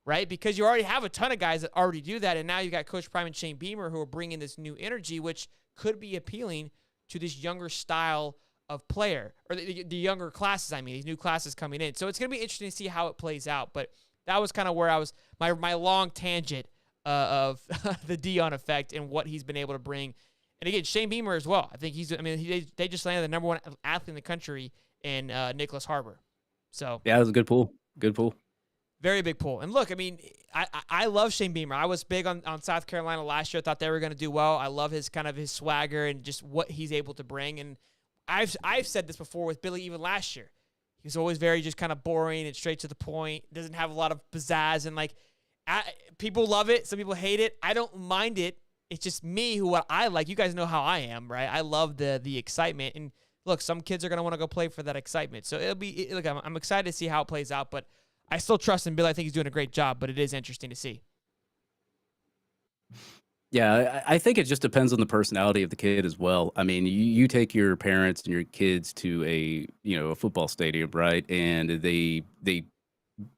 right? Because you already have a ton of guys that already do that, and now you got Coach Prime and Shane Beamer who are bringing this new energy, which could be appealing to this younger style of player, or the younger classes, these new classes coming in. So it's going to be interesting to see how it plays out. But that was kind of where I was, my long tangent of the Deion effect and what he's been able to bring. And again, Shane Beamer as well. I think they just landed the number one athlete in the country in Nicholas Harbor. So yeah, that was a good pull. Good pull. Very big pull. And look, I love Shane Beamer. I was big on South Carolina last year. I thought they were going to do well. I love his swagger and just what he's able to bring. And I've said this before with Billy even last year. He was always very just kind of boring and straight to the point. Doesn't have a lot of pizzazz. And people love it. Some people hate it. I don't mind it. It's just me what I like. You guys know how I am, right? I love the excitement. And look, some kids are going to want to go play for that excitement. So I'm excited to see how it plays out, but I still trust in Billy. I think he's doing a great job, but it is interesting to see. Yeah, I think it just depends on the personality of the kid as well. I mean, you take your parents and your kids to a football stadium, right? And they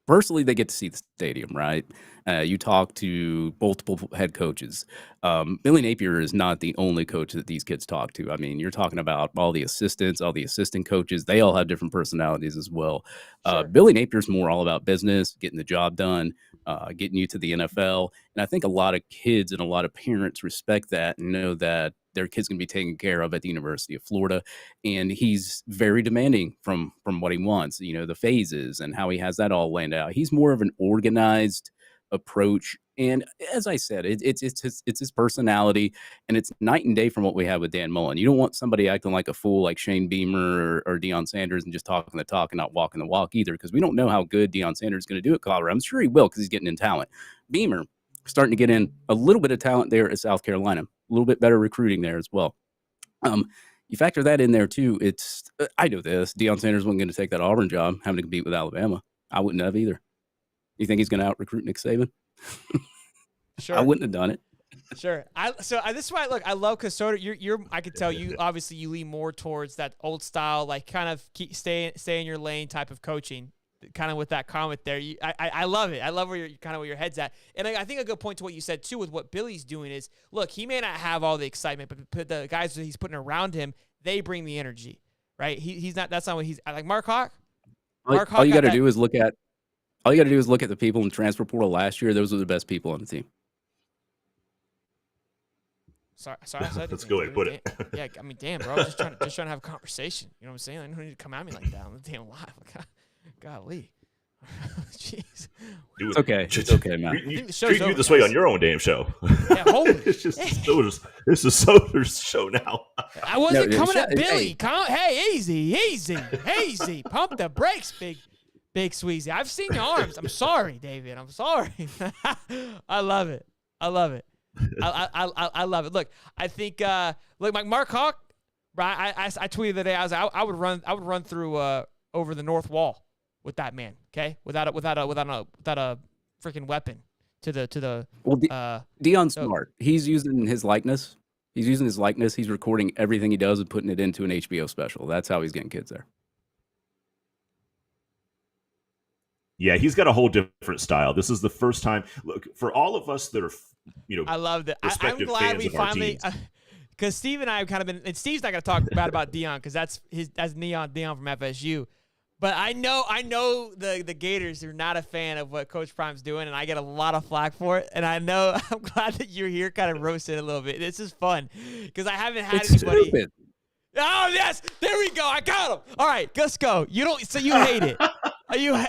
personally, they get to see the stadium, right? You talk to multiple head coaches. Billy Napier is not the only coach that these kids talk to. I mean, you're talking about all the assistants, all the assistant coaches. They all have different personalities as well. Sure. Billy Napier's more all about business, getting the job done, getting you to the NFL. And I think a lot of kids and a lot of parents respect that and know that their kid's going to be taken care of at the University of Florida. And he's very demanding from what he wants, the phases and how he has that all laid out. He's more of an organized approach. And as I said, it's his personality, and it's night and day from what we have with Dan Mullen. You don't want somebody acting like a fool like Shane Beamer or Deion Sanders and just talking the talk and not walking the walk either, because we don't know how good Deion Sanders is going to do at Colorado. I'm sure he will because he's getting in talent. Beamer starting to get in a little bit of talent there at South Carolina, a little bit better recruiting there as well. You factor that in there too. I know this. Deion Sanders wasn't going to take that Auburn job, having to compete with Alabama. I wouldn't have either. You think he's going to out-recruit Nick Saban? Sure. I wouldn't have done it. Sure. This is why, look, I love Casoda. I could tell you, obviously, you lean more towards that old style, like kind of stay in your lane type of coaching, kind of with that comment there. I love it. I love where your head's at. And I think a good point to what you said, too, with what Billy's doing is, look, he may not have all the excitement, but the guys that he's putting around him, they bring the energy, right? He's not, that's not what he's, like Mark Hawk. All you got to do is look at the people in the transfer portal last year. Those were the best people on the team. Sorry, I said that's a good way to put it. Yeah, damn, bro. I was just trying to have a conversation. You know what I'm saying? I don't need to come at me like that on the damn live. Golly. Jeez. It's okay. It's okay, man. You treat you this way on your own damn show. Yeah, holy. It's just this is Soder's show now. I wasn't coming at Billy. Hey, easy. Pump the brakes, big Sweezy. I've seen your arms. I'm sorry, David. I'm sorry. I love it. I love it. Look, I think like Mark Hawk, I tweeted the day I would run through over the north wall with that man, okay? Without a freaking weapon to the Deion's smart. He's using his likeness. He's recording everything he does and putting it into an HBO special. That's how he's getting kids there. Yeah, he's got a whole different style. This is the first time. Look, for all of us that are, I loved it. I'm respective glad fans we of our finally, teams. because Steve and I have kind of been, and Steve's not going to talk bad about Deion because that's Deion from FSU. But I know the Gators are not a fan of what Coach Prime's doing, and I get a lot of flack for it. And I know I'm glad that you're here, kind of roasting a little bit. This is fun because I haven't had anybody. Stupid. Oh yes, there we go. I got him. All right, let's go. You don't. So you hate it.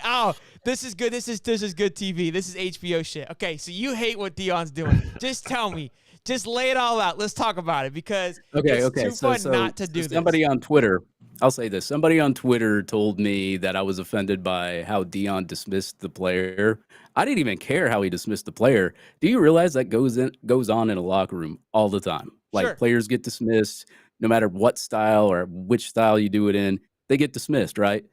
Oh, this is good. This is good TV. This is HBO shit. Okay, so you hate what Deion's doing. Just tell me. Just lay it all out. Let's talk about it because it's too fun not to do this. Somebody on Twitter, I'll say this. Somebody on Twitter told me that I was offended by how Deion dismissed the player. I didn't even care how he dismissed the player. Do you realize that goes on in a locker room all the time? Like Sure. players get dismissed no matter what style or which style you do it in. They get dismissed, right?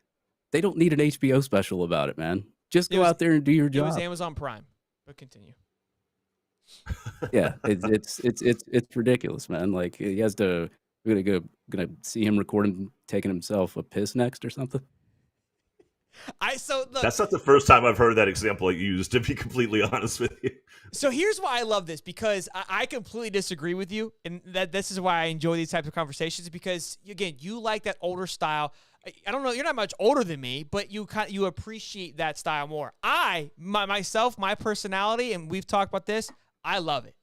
They don't need an HBO special about it, man. Just go out there and do your job. It was Amazon Prime. But continue. Yeah, it's ridiculous, man. Like he has to. We're gonna see him recording taking himself a piss next or something. Look, That's not the first time I've heard that example used, to be completely honest with you. So here's why I love this, because I completely disagree with you, and this is why I enjoy these types of conversations, because again, you like that older style. I don't know, you're not much older than me, but you appreciate that style more. My personality, and we've talked about this, I love it.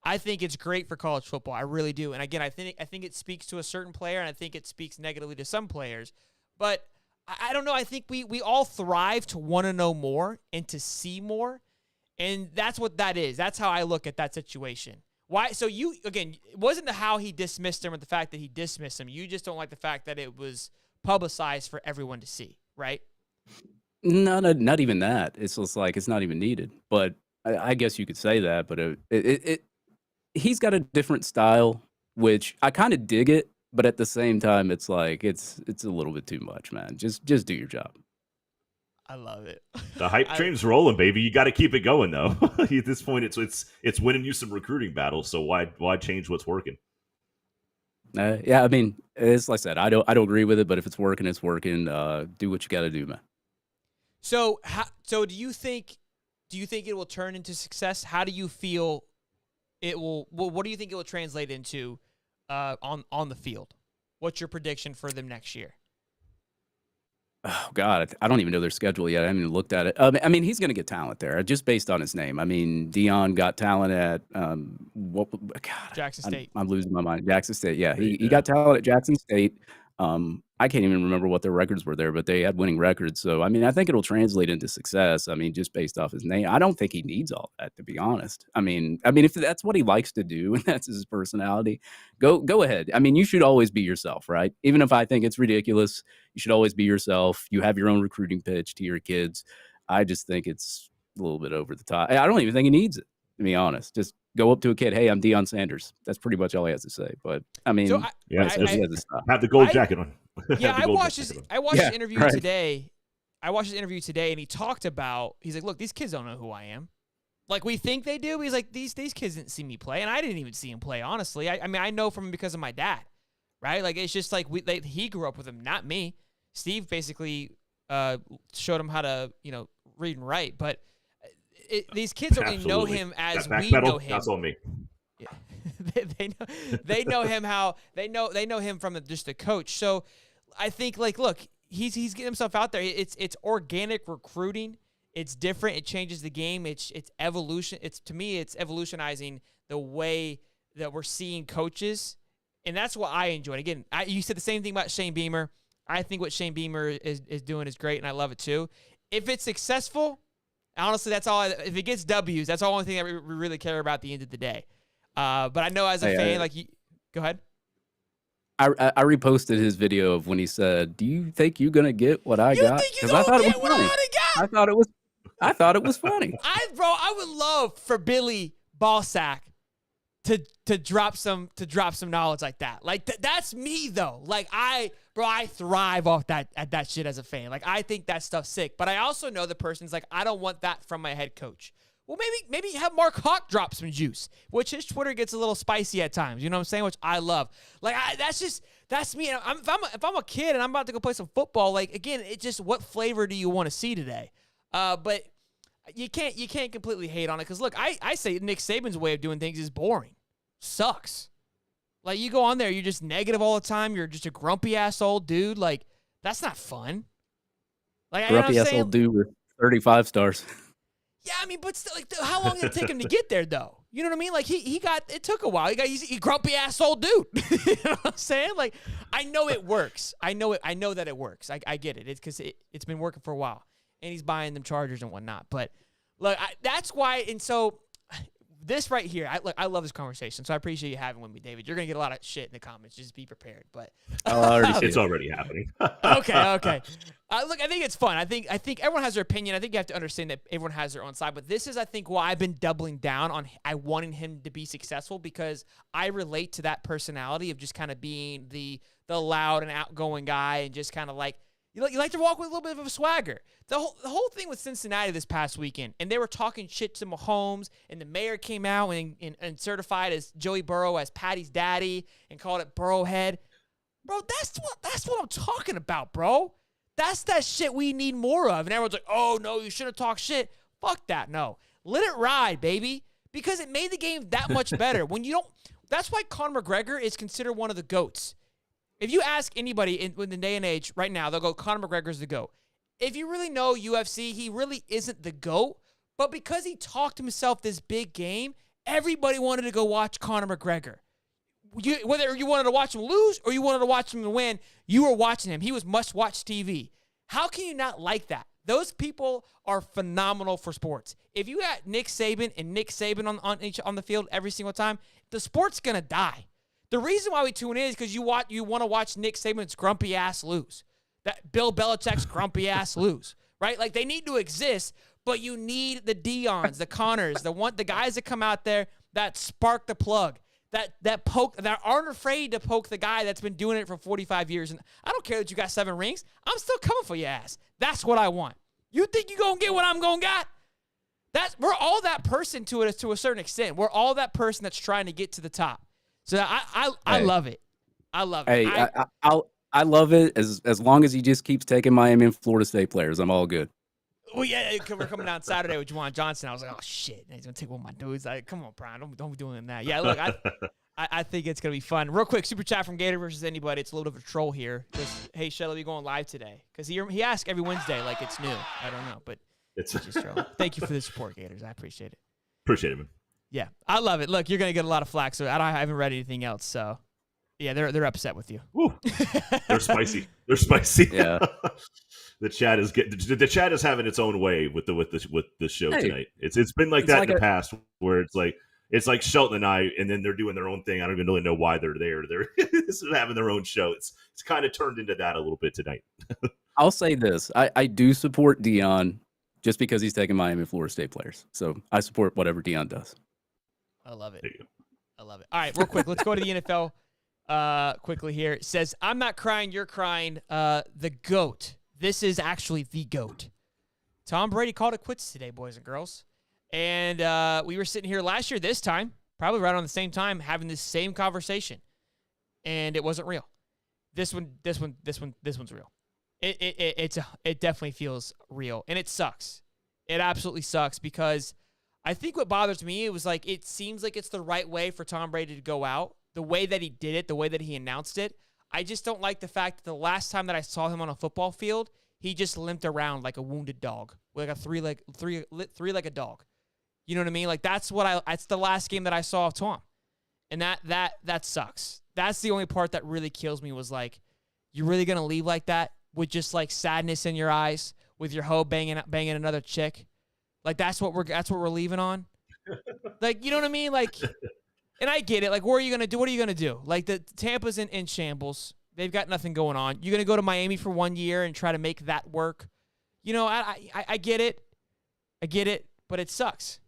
I think it's great for college football. I really do. And again, I think it speaks to a certain player, and I think it speaks negatively to some players. But I don't know. I think we all thrive to want to know more and to see more. And that's what that is. That's how I look at that situation. Why? So it wasn't how he dismissed him or the fact that he dismissed him. You just don't like the fact that it was publicized for everyone to see, right? No, not even that. It's just like it's not even needed. But I guess you could say that. But he's got a different style, which I kind of dig it. But at the same time, it's like it's a little bit too much, man. Just do your job. I love it. The hype train's rolling, baby. You got to keep it going, though. At this point, it's winning you some recruiting battles. So why change what's working? Yeah, I mean, it's like I said, I don't agree with it, but if it's working, it's working. Do what you got to do, man. So do you think it will turn into success? How do you feel it will? What do you think it will translate into on the field? What's your prediction for them next year? Oh God, I don't even know their schedule yet. I haven't even looked at it. I mean, he's going to get talent there just based on his name. I mean, Deion got talent at God, Jackson State. I'm losing my mind. Jackson State. Yeah, he got talent at Jackson State. I can't even remember what their records were there, but they had winning records. So, I mean, I think it'll translate into success. I mean, just based off his name, I don't think he needs all that, to be honest. I mean, if that's what he likes to do and that's his personality, go ahead. I mean, you should always be yourself, right? Even if I think it's ridiculous, you should always be yourself. You have your own recruiting pitch to your kids. I just think it's a little bit over the top. I don't even think he needs it, to be honest. Just go up to a kid, hey, I'm Deion Sanders. That's pretty much all he has to say. But I mean, have the gold jacket on. Yeah, I watched his interview today. I watched his interview today, and he talked about, he's like, look, these kids don't know who I am. Like, we think they do. But he's like, these kids didn't see me play, and I didn't even see him play, honestly. I mean, I know from him because of my dad, right? Like, it's just like he grew up with him, not me. Steve basically showed him how to, read and write. But these kids don't really know him as we know him. That's on me. Yeah. they know him how they know him from just the coach. So I think, like, look, he's getting himself out there. It's organic recruiting. It's different. It changes the game. It's evolution. To me, it's evolutionizing the way that we're seeing coaches, and that's what I enjoy. And again, you said the same thing about Shane Beamer. I think what Shane Beamer is doing is great, and I love it too. If it's successful, honestly, that's all. If it gets W's, that's the only thing that we really care about at the end of the day. But I know as a fan, go ahead. I reposted his video of when he said, "Do you think you're gonna get what I got?" Because I thought it was funny. I thought it was funny. I would love for Billy Ballsack to drop some knowledge like that. Like that's me though. Like I thrive off that shit as a fan. Like I think that stuff's sick. But I also know the person's like, I don't want that from my head coach. Well, maybe have Mark Hawk drop some juice, which his Twitter gets a little spicy at times. You know what I'm saying? Which I love. Like that's me. If I'm a kid and I'm about to go play some football, like again, it's just what flavor do you want to see today? But you can't completely hate on it because look, I say Nick Saban's way of doing things is boring, sucks. Like you go on there, you're just negative all the time. You're just a grumpy ass old dude. Like that's not fun. Like Grumpy ass old dude with 35 stars. Yeah, I mean, but still, like, how long did it take him to get there, though? You know what I mean? Like, it took a while. He's a grumpy ass old dude. You know what I'm saying? Like, I know it works. I know that it works. I get it. It's because it's been working for a while, and he's buying them Chargers and whatnot. But look, that's why. And so this right here, I love this conversation. So I appreciate you having with me, David. You're gonna get a lot of shit in the comments. Just be prepared. But it's already happening. Okay. Look, I think it's fun. I think everyone has their opinion. I think you have to understand that everyone has their own side. But this is, I think, why I've been doubling down on I wanting him to be successful because I relate to that personality of just kind of being the loud and outgoing guy and just kind of like you like to walk with a little bit of a swagger. The whole thing with Cincinnati this past weekend, and they were talking shit to Mahomes, and the mayor came out and certified as Joey Burrow as Patty's daddy and called it Burrowhead. Bro, that's what I'm talking about, bro. That's that shit we need more of. And everyone's like, oh, no, you shouldn't talk shit. Fuck that, no. Let it ride, baby, because it made the game that much better. That's why Conor McGregor is considered one of the GOATs. If you ask anybody in the day and age right now, they'll go, Conor McGregor's the GOAT. If you really know UFC, he really isn't the GOAT. But because he talked himself this big game, everybody wanted to go watch Conor McGregor. Whether you wanted to watch him lose or you wanted to watch him win, you were watching him. He was must-watch TV. How can you not like that? Those people are phenomenal for sports. If you got Nick Saban on the field every single time, the sport's going to die. The reason why we tune in is because you want to watch Nick Saban's grumpy ass lose. That Bill Belichick's grumpy ass lose, right? Like they need to exist, but you need the Deions, the Connors, the guys that come out there that spark the plug, that aren't afraid to poke the guy that's been doing it for 45 years. And I don't care that you got 7 rings. I'm still coming for your ass. That's what I want. You think you gonna get what I'm gonna get? We're all that person to a certain extent. We're all that person that's trying to get to the top. So I love it. I love it. Hey, I love it as long as he just keeps taking Miami and Florida State players. I'm all good. Well, yeah, we're coming down Saturday with Juwan Johnson. I was like, oh shit, he's gonna take one of my dudes. Like, come on, Brian, don't be doing that. Yeah, look, I think it's gonna be fun. Real quick, super chat from Gator versus anybody. It's a little bit of a troll here. Just, hey, Shelly, we going live today? Because he asks every Wednesday like it's new. I don't know, but it's just trolling. Thank you for the support, Gators. I appreciate it. Appreciate it, man. Yeah, I love it. Look, you're gonna get a lot of flack, so I haven't read anything else. So, yeah, they're upset with you. Woo. They're spicy. They're spicy. Yeah. The chat is having its own way with the show tonight. It's been like that in the past, where it's like Shelton and I, and then they're doing their own thing. I don't even really know why they're there. They're having their own show. It's kind of turned into that a little bit tonight. I'll say this: I do support Deion just because he's taking Miami and Florida State players. So I support whatever Deion does. I love it. There you go. I love it. All right, real quick, let's go to the NFL quickly here. It says, I'm not crying, you're crying. The GOAT. This is actually the GOAT. Tom Brady called it quits today, boys and girls. And we were sitting here last year this time, probably right on the same time, having this same conversation. And it wasn't real. This one's real. It definitely feels real. And it sucks. It absolutely sucks because I think what bothers me, it was like it seems like it's the right way for Tom Brady to go out. The way that he did it, the way that he announced it. I just don't like the fact that the last time that I saw him on a football field, he just limped around like a wounded dog, like a three-legged dog. You know what I mean? Like that's the last game that I saw of Tom, and that sucks. That's the only part that really kills me was like, you're really gonna leave like that with just like sadness in your eyes, with your hoe banging another chick, like that's what we're leaving on. Like, you know what I mean? Like. And I get it. Like, what are you going to do? What are you going to do? Like, the Tampa's in shambles. They've got nothing going on. You're going to go to Miami for 1 year and try to make that work. You know, I get it. I get it. But it sucks.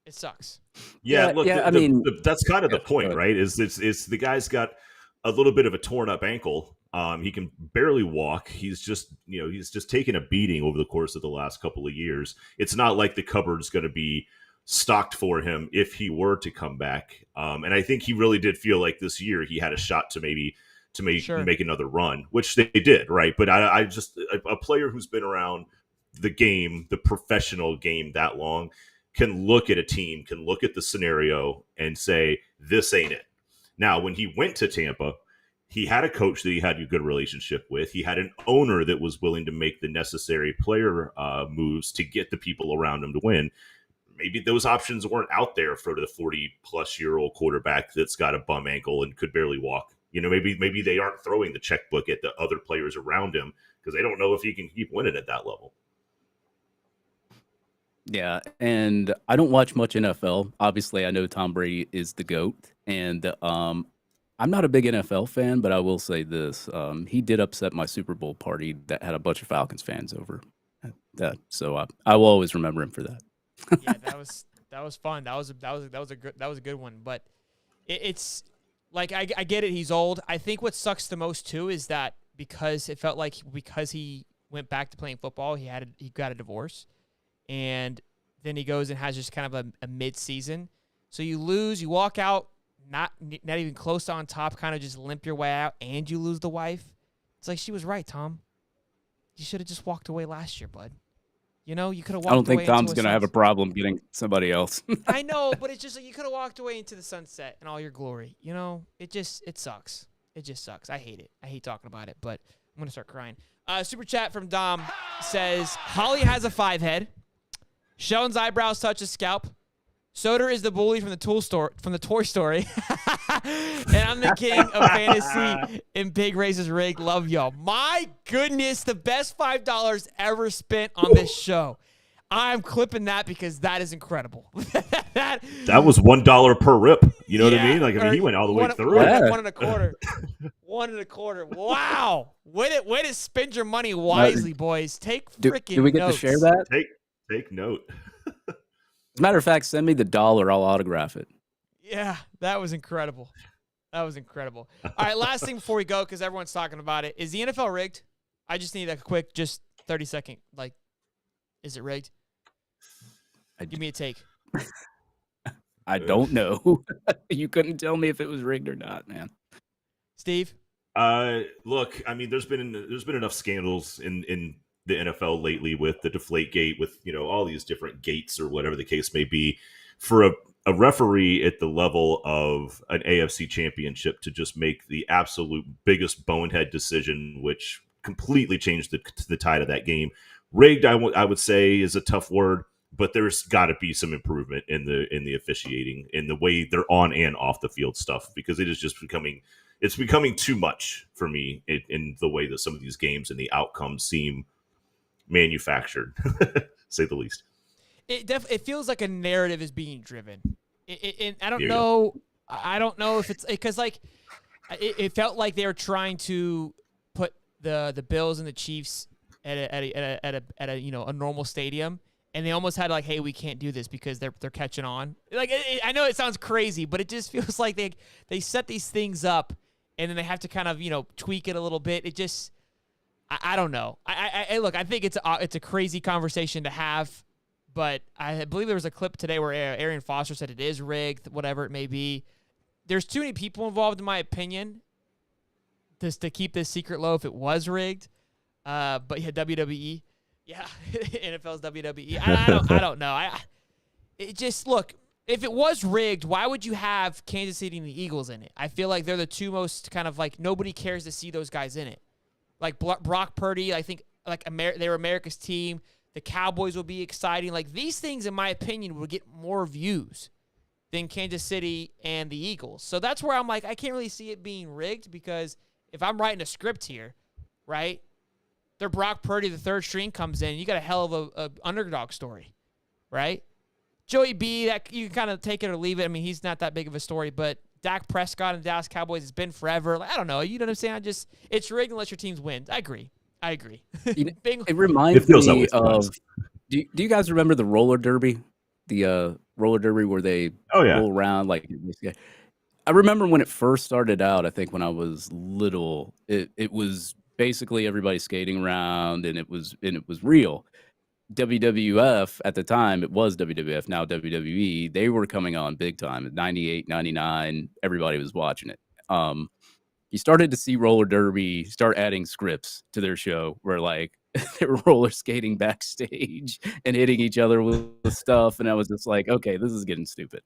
It sucks. Yeah, look, that's kind of the point, right? Is the guy's got a little bit of a torn up ankle. He can barely walk. He's just taken a beating over the course of the last couple of years. It's not like the cupboard's going to be stocked for him if he were to come back. And I think he really did feel like this year he had a shot to make another run, which they did, right? But I just a player who's been around the game, the professional game that long, can look at a team, can look at the scenario and say, this ain't it. Now, when he went to Tampa, he had a coach that he had a good relationship with. He had an owner that was willing to make the necessary player moves to get the people around him to win. Maybe those options weren't out there for the 40-plus-year-old quarterback that's got a bum ankle and could barely walk. Maybe they aren't throwing the checkbook at the other players around him because they don't know if he can keep winning at that level. Yeah, and I don't watch much NFL. Obviously, I know Tom Brady is the GOAT, and I'm not a big NFL fan, but I will say this. He did upset my Super Bowl party that had a bunch of Falcons fans over that. So I will always remember him for that. Yeah, that was fun. That was a good one. But it's like I get it. He's old. I think what sucks the most too is that because it felt like because he went back to playing football, he got a divorce, and then he goes and has just kind of a mid-season. So you lose, you walk out not even close to on top, kind of just limp your way out, and you lose the wife. It's like she was right, Tom. You should have just walked away last year, bud. You could have walked away. I don't think into Tom's a going to have a problem getting somebody else. I know, but it's just like you could have walked away into the sunset and all your glory. It sucks. It just sucks. I hate it. I hate talking about it, but I'm going to start crying. Super chat from Dom says, Holly has a 5 head. Sheldon's eyebrows touch his scalp. Soder is the bully from the Toy Story. And I'm the king of fantasy and Big Races Rig. Love y'all. My goodness, the best $5 ever spent on this show. I'm clipping that because that is incredible. That was $1 per rip. You know what I mean? He went all the way through. One and a quarter. 1 1/4. Wow. Way to spend your money wisely, boys. Take freaking notes. Do we get to share that? Take note. As a matter of fact, send me the $1. I'll autograph it. Yeah, that was incredible. All right, last thing before we go, because everyone's talking about it. Is the NFL rigged? I just need a quick, just 30-second, is it rigged? Give me a take. I don't know. You couldn't tell me if it was rigged or not, man. Steve? Look, I mean, there's been enough scandals in the NFL lately with the Deflategate, with all these different gates or whatever the case may be, for a referee at the level of an AFC championship to just make the absolute biggest bonehead decision, which completely changed the tide of that game. Rigged, I would say, is a tough word, but there's got to be some improvement in the officiating, in the way they're on and off the field stuff, because it is just becoming too much for me in the way that some of these games and the outcomes seem manufactured, say the least. It feels like a narrative is being driven. And I don't know. I don't know if it's because it felt like they were trying to put the Bills and the Chiefs at a normal stadium, and they almost had hey, we can't do this because they're catching on. I know it sounds crazy, but it just feels like they set these things up, and then they have to kind of tweak it a little bit. It just I don't know. Look, I think it's a crazy conversation to have, but I believe there was a clip today where Arian Foster said it is rigged, whatever it may be. There's too many people involved, in my opinion, just to keep this secret low if it was rigged. But yeah, WWE, yeah, NFL's WWE. I don't know. It just look. If it was rigged, why would you have Kansas City and the Eagles in it? I feel like they're the two most kind of nobody cares to see those guys in it. Brock Purdy, I think they were America's team. The Cowboys will be exciting. These things, in my opinion, would get more views than Kansas City and the Eagles. So that's where I'm I can't really see it being rigged, because if I'm writing a script here, right, they're Brock Purdy, the third string comes in, you got a hell of a underdog story, right? Joey B, that you can kind of take it or leave it. I mean, he's not that big of a story, but Dak Prescott and the Dallas Cowboys has been forever. I don't know. You know what I'm saying? It's rigged unless your teams win. I agree. It reminds me of. Do you guys remember the roller derby? The roller derby where they roll around I remember when it first started out. I think when I was little, it was basically everybody skating around, and it was real. WWF at the time, it was WWF, now WWE, they were coming on big time. 98, 99, everybody was watching it. You started to see roller derby start adding scripts to their show where they were roller skating backstage and hitting each other with stuff. And I was just like, okay, this is getting stupid.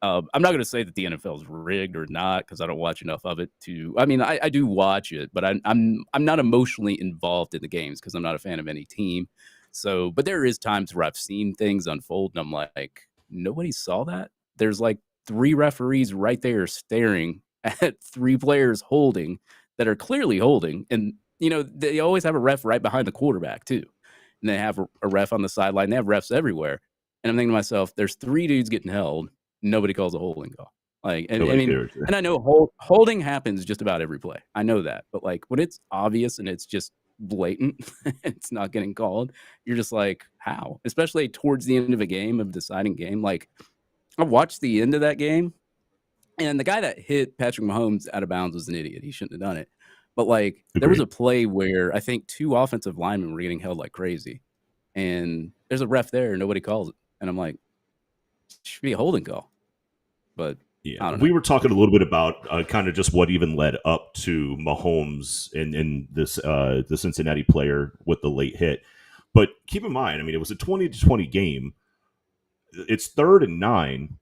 I'm not going to say that the NFL is rigged or not because I don't watch enough of it to. I mean, I do watch it, but I'm not emotionally involved in the games because I'm not a fan of any team. So, but there is times where I've seen things unfold and I'm like, nobody saw that. There's like 3 referees right there staring at 3 players holding that are clearly holding, and they always have a ref right behind the quarterback too, and they have a ref on the sideline. They have refs everywhere, and I'm thinking to myself, there's 3 dudes getting held. Nobody calls a holding call. Like, and I mean, and I know holding happens just about every play. I know that, but like when it's obvious and it's just blatant, it's not getting called. You're just like, how? Especially towards the end of a game, of deciding game. Like, I watched the end of that game, and the guy that hit Patrick Mahomes out of bounds was an idiot. He shouldn't have done it. But like, there was a play where I think 2 offensive linemen were getting held like crazy, and there's a ref there, and nobody calls it. And I'm like, it should be a holding call. But yeah, we were talking a little bit about kind of just what even led up to Mahomes and this the Cincinnati player with the late hit. But keep in mind, I mean, it was a 20-20 game. It's 3rd and 9.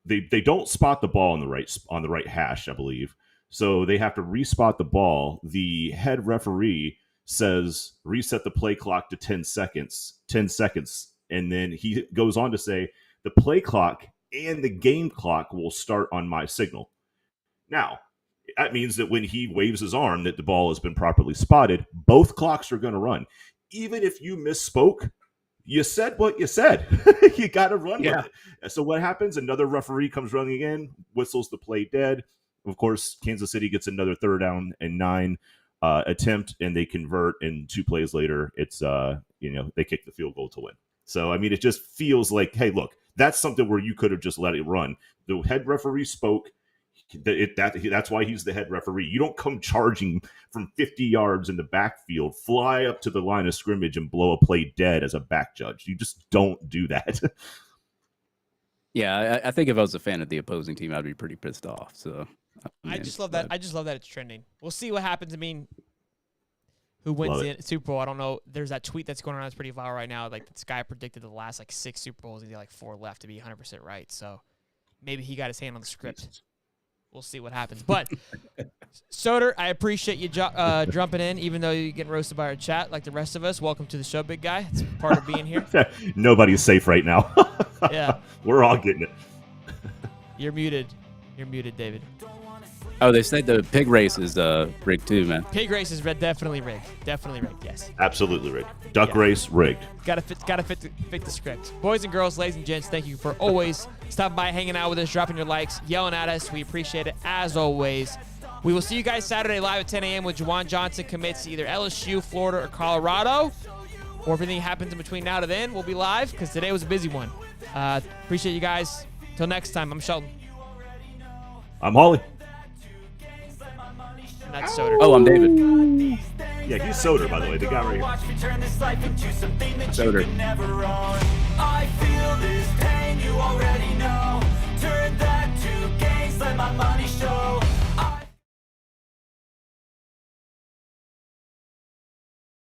They don't spot the ball on the right hash, I believe. So they have to respot the ball. The head referee says reset the play clock to 10 seconds. And then he goes on to say the play clock and the game clock will start on my signal. Now, that means that when he waves his arm that the ball has been properly spotted, both clocks are going to run. Even if you misspoke, you said what you said. You got to run with it. So what happens? Another referee comes running in, whistles the play dead. Of course, Kansas City gets another 3rd down and 9 attempt, and they convert. And 2 plays later, it's they kick the field goal to win. So I mean, it just feels like, hey, look, that's something where you could have just let it run. The head referee spoke. That's why he's the head referee. You don't come charging from 50 yards in the backfield, fly up to the line of scrimmage, and blow a play dead as a back judge. You just don't do that. Yeah, I think if I was a fan of the opposing team, I'd be pretty pissed off. So I just love that. I just love that it's trending. We'll see what happens. I mean, who wins the Super Bowl? I don't know. There's that tweet that's going around. It's pretty viral right now. Like, this guy predicted the last 6 Super Bowls. He had 4 left to be 100% right. So maybe he got his hand on the script. We'll see what happens. But, Soder, I appreciate you jumping in, even though you're getting roasted by our chat like the rest of us. Welcome to the show, big guy. It's part of being here. Nobody's safe right now. Yeah. We're all getting it. You're muted. You're muted, David. Oh, they said the pig race is rigged too, man. Pig race is definitely rigged. Definitely rigged, yes. Absolutely rigged. Duck race, rigged. Gotta fit the script. Boys and girls, ladies and gents, thank you for always stopping by, hanging out with us, dropping your likes, yelling at us. We appreciate it, as always. We will see you guys Saturday live at 10 a.m. when Juwan Johnson commits to either LSU, Florida, or Colorado. Or if anything happens in between now to then, we'll be live, because today was a busy one. Appreciate you guys. Till next time, I'm Shelton. I'm Holly. And that's Soder. Oh, I'm David. Yeah, he's Soder, by the way, the guy right here. Soder. I feel this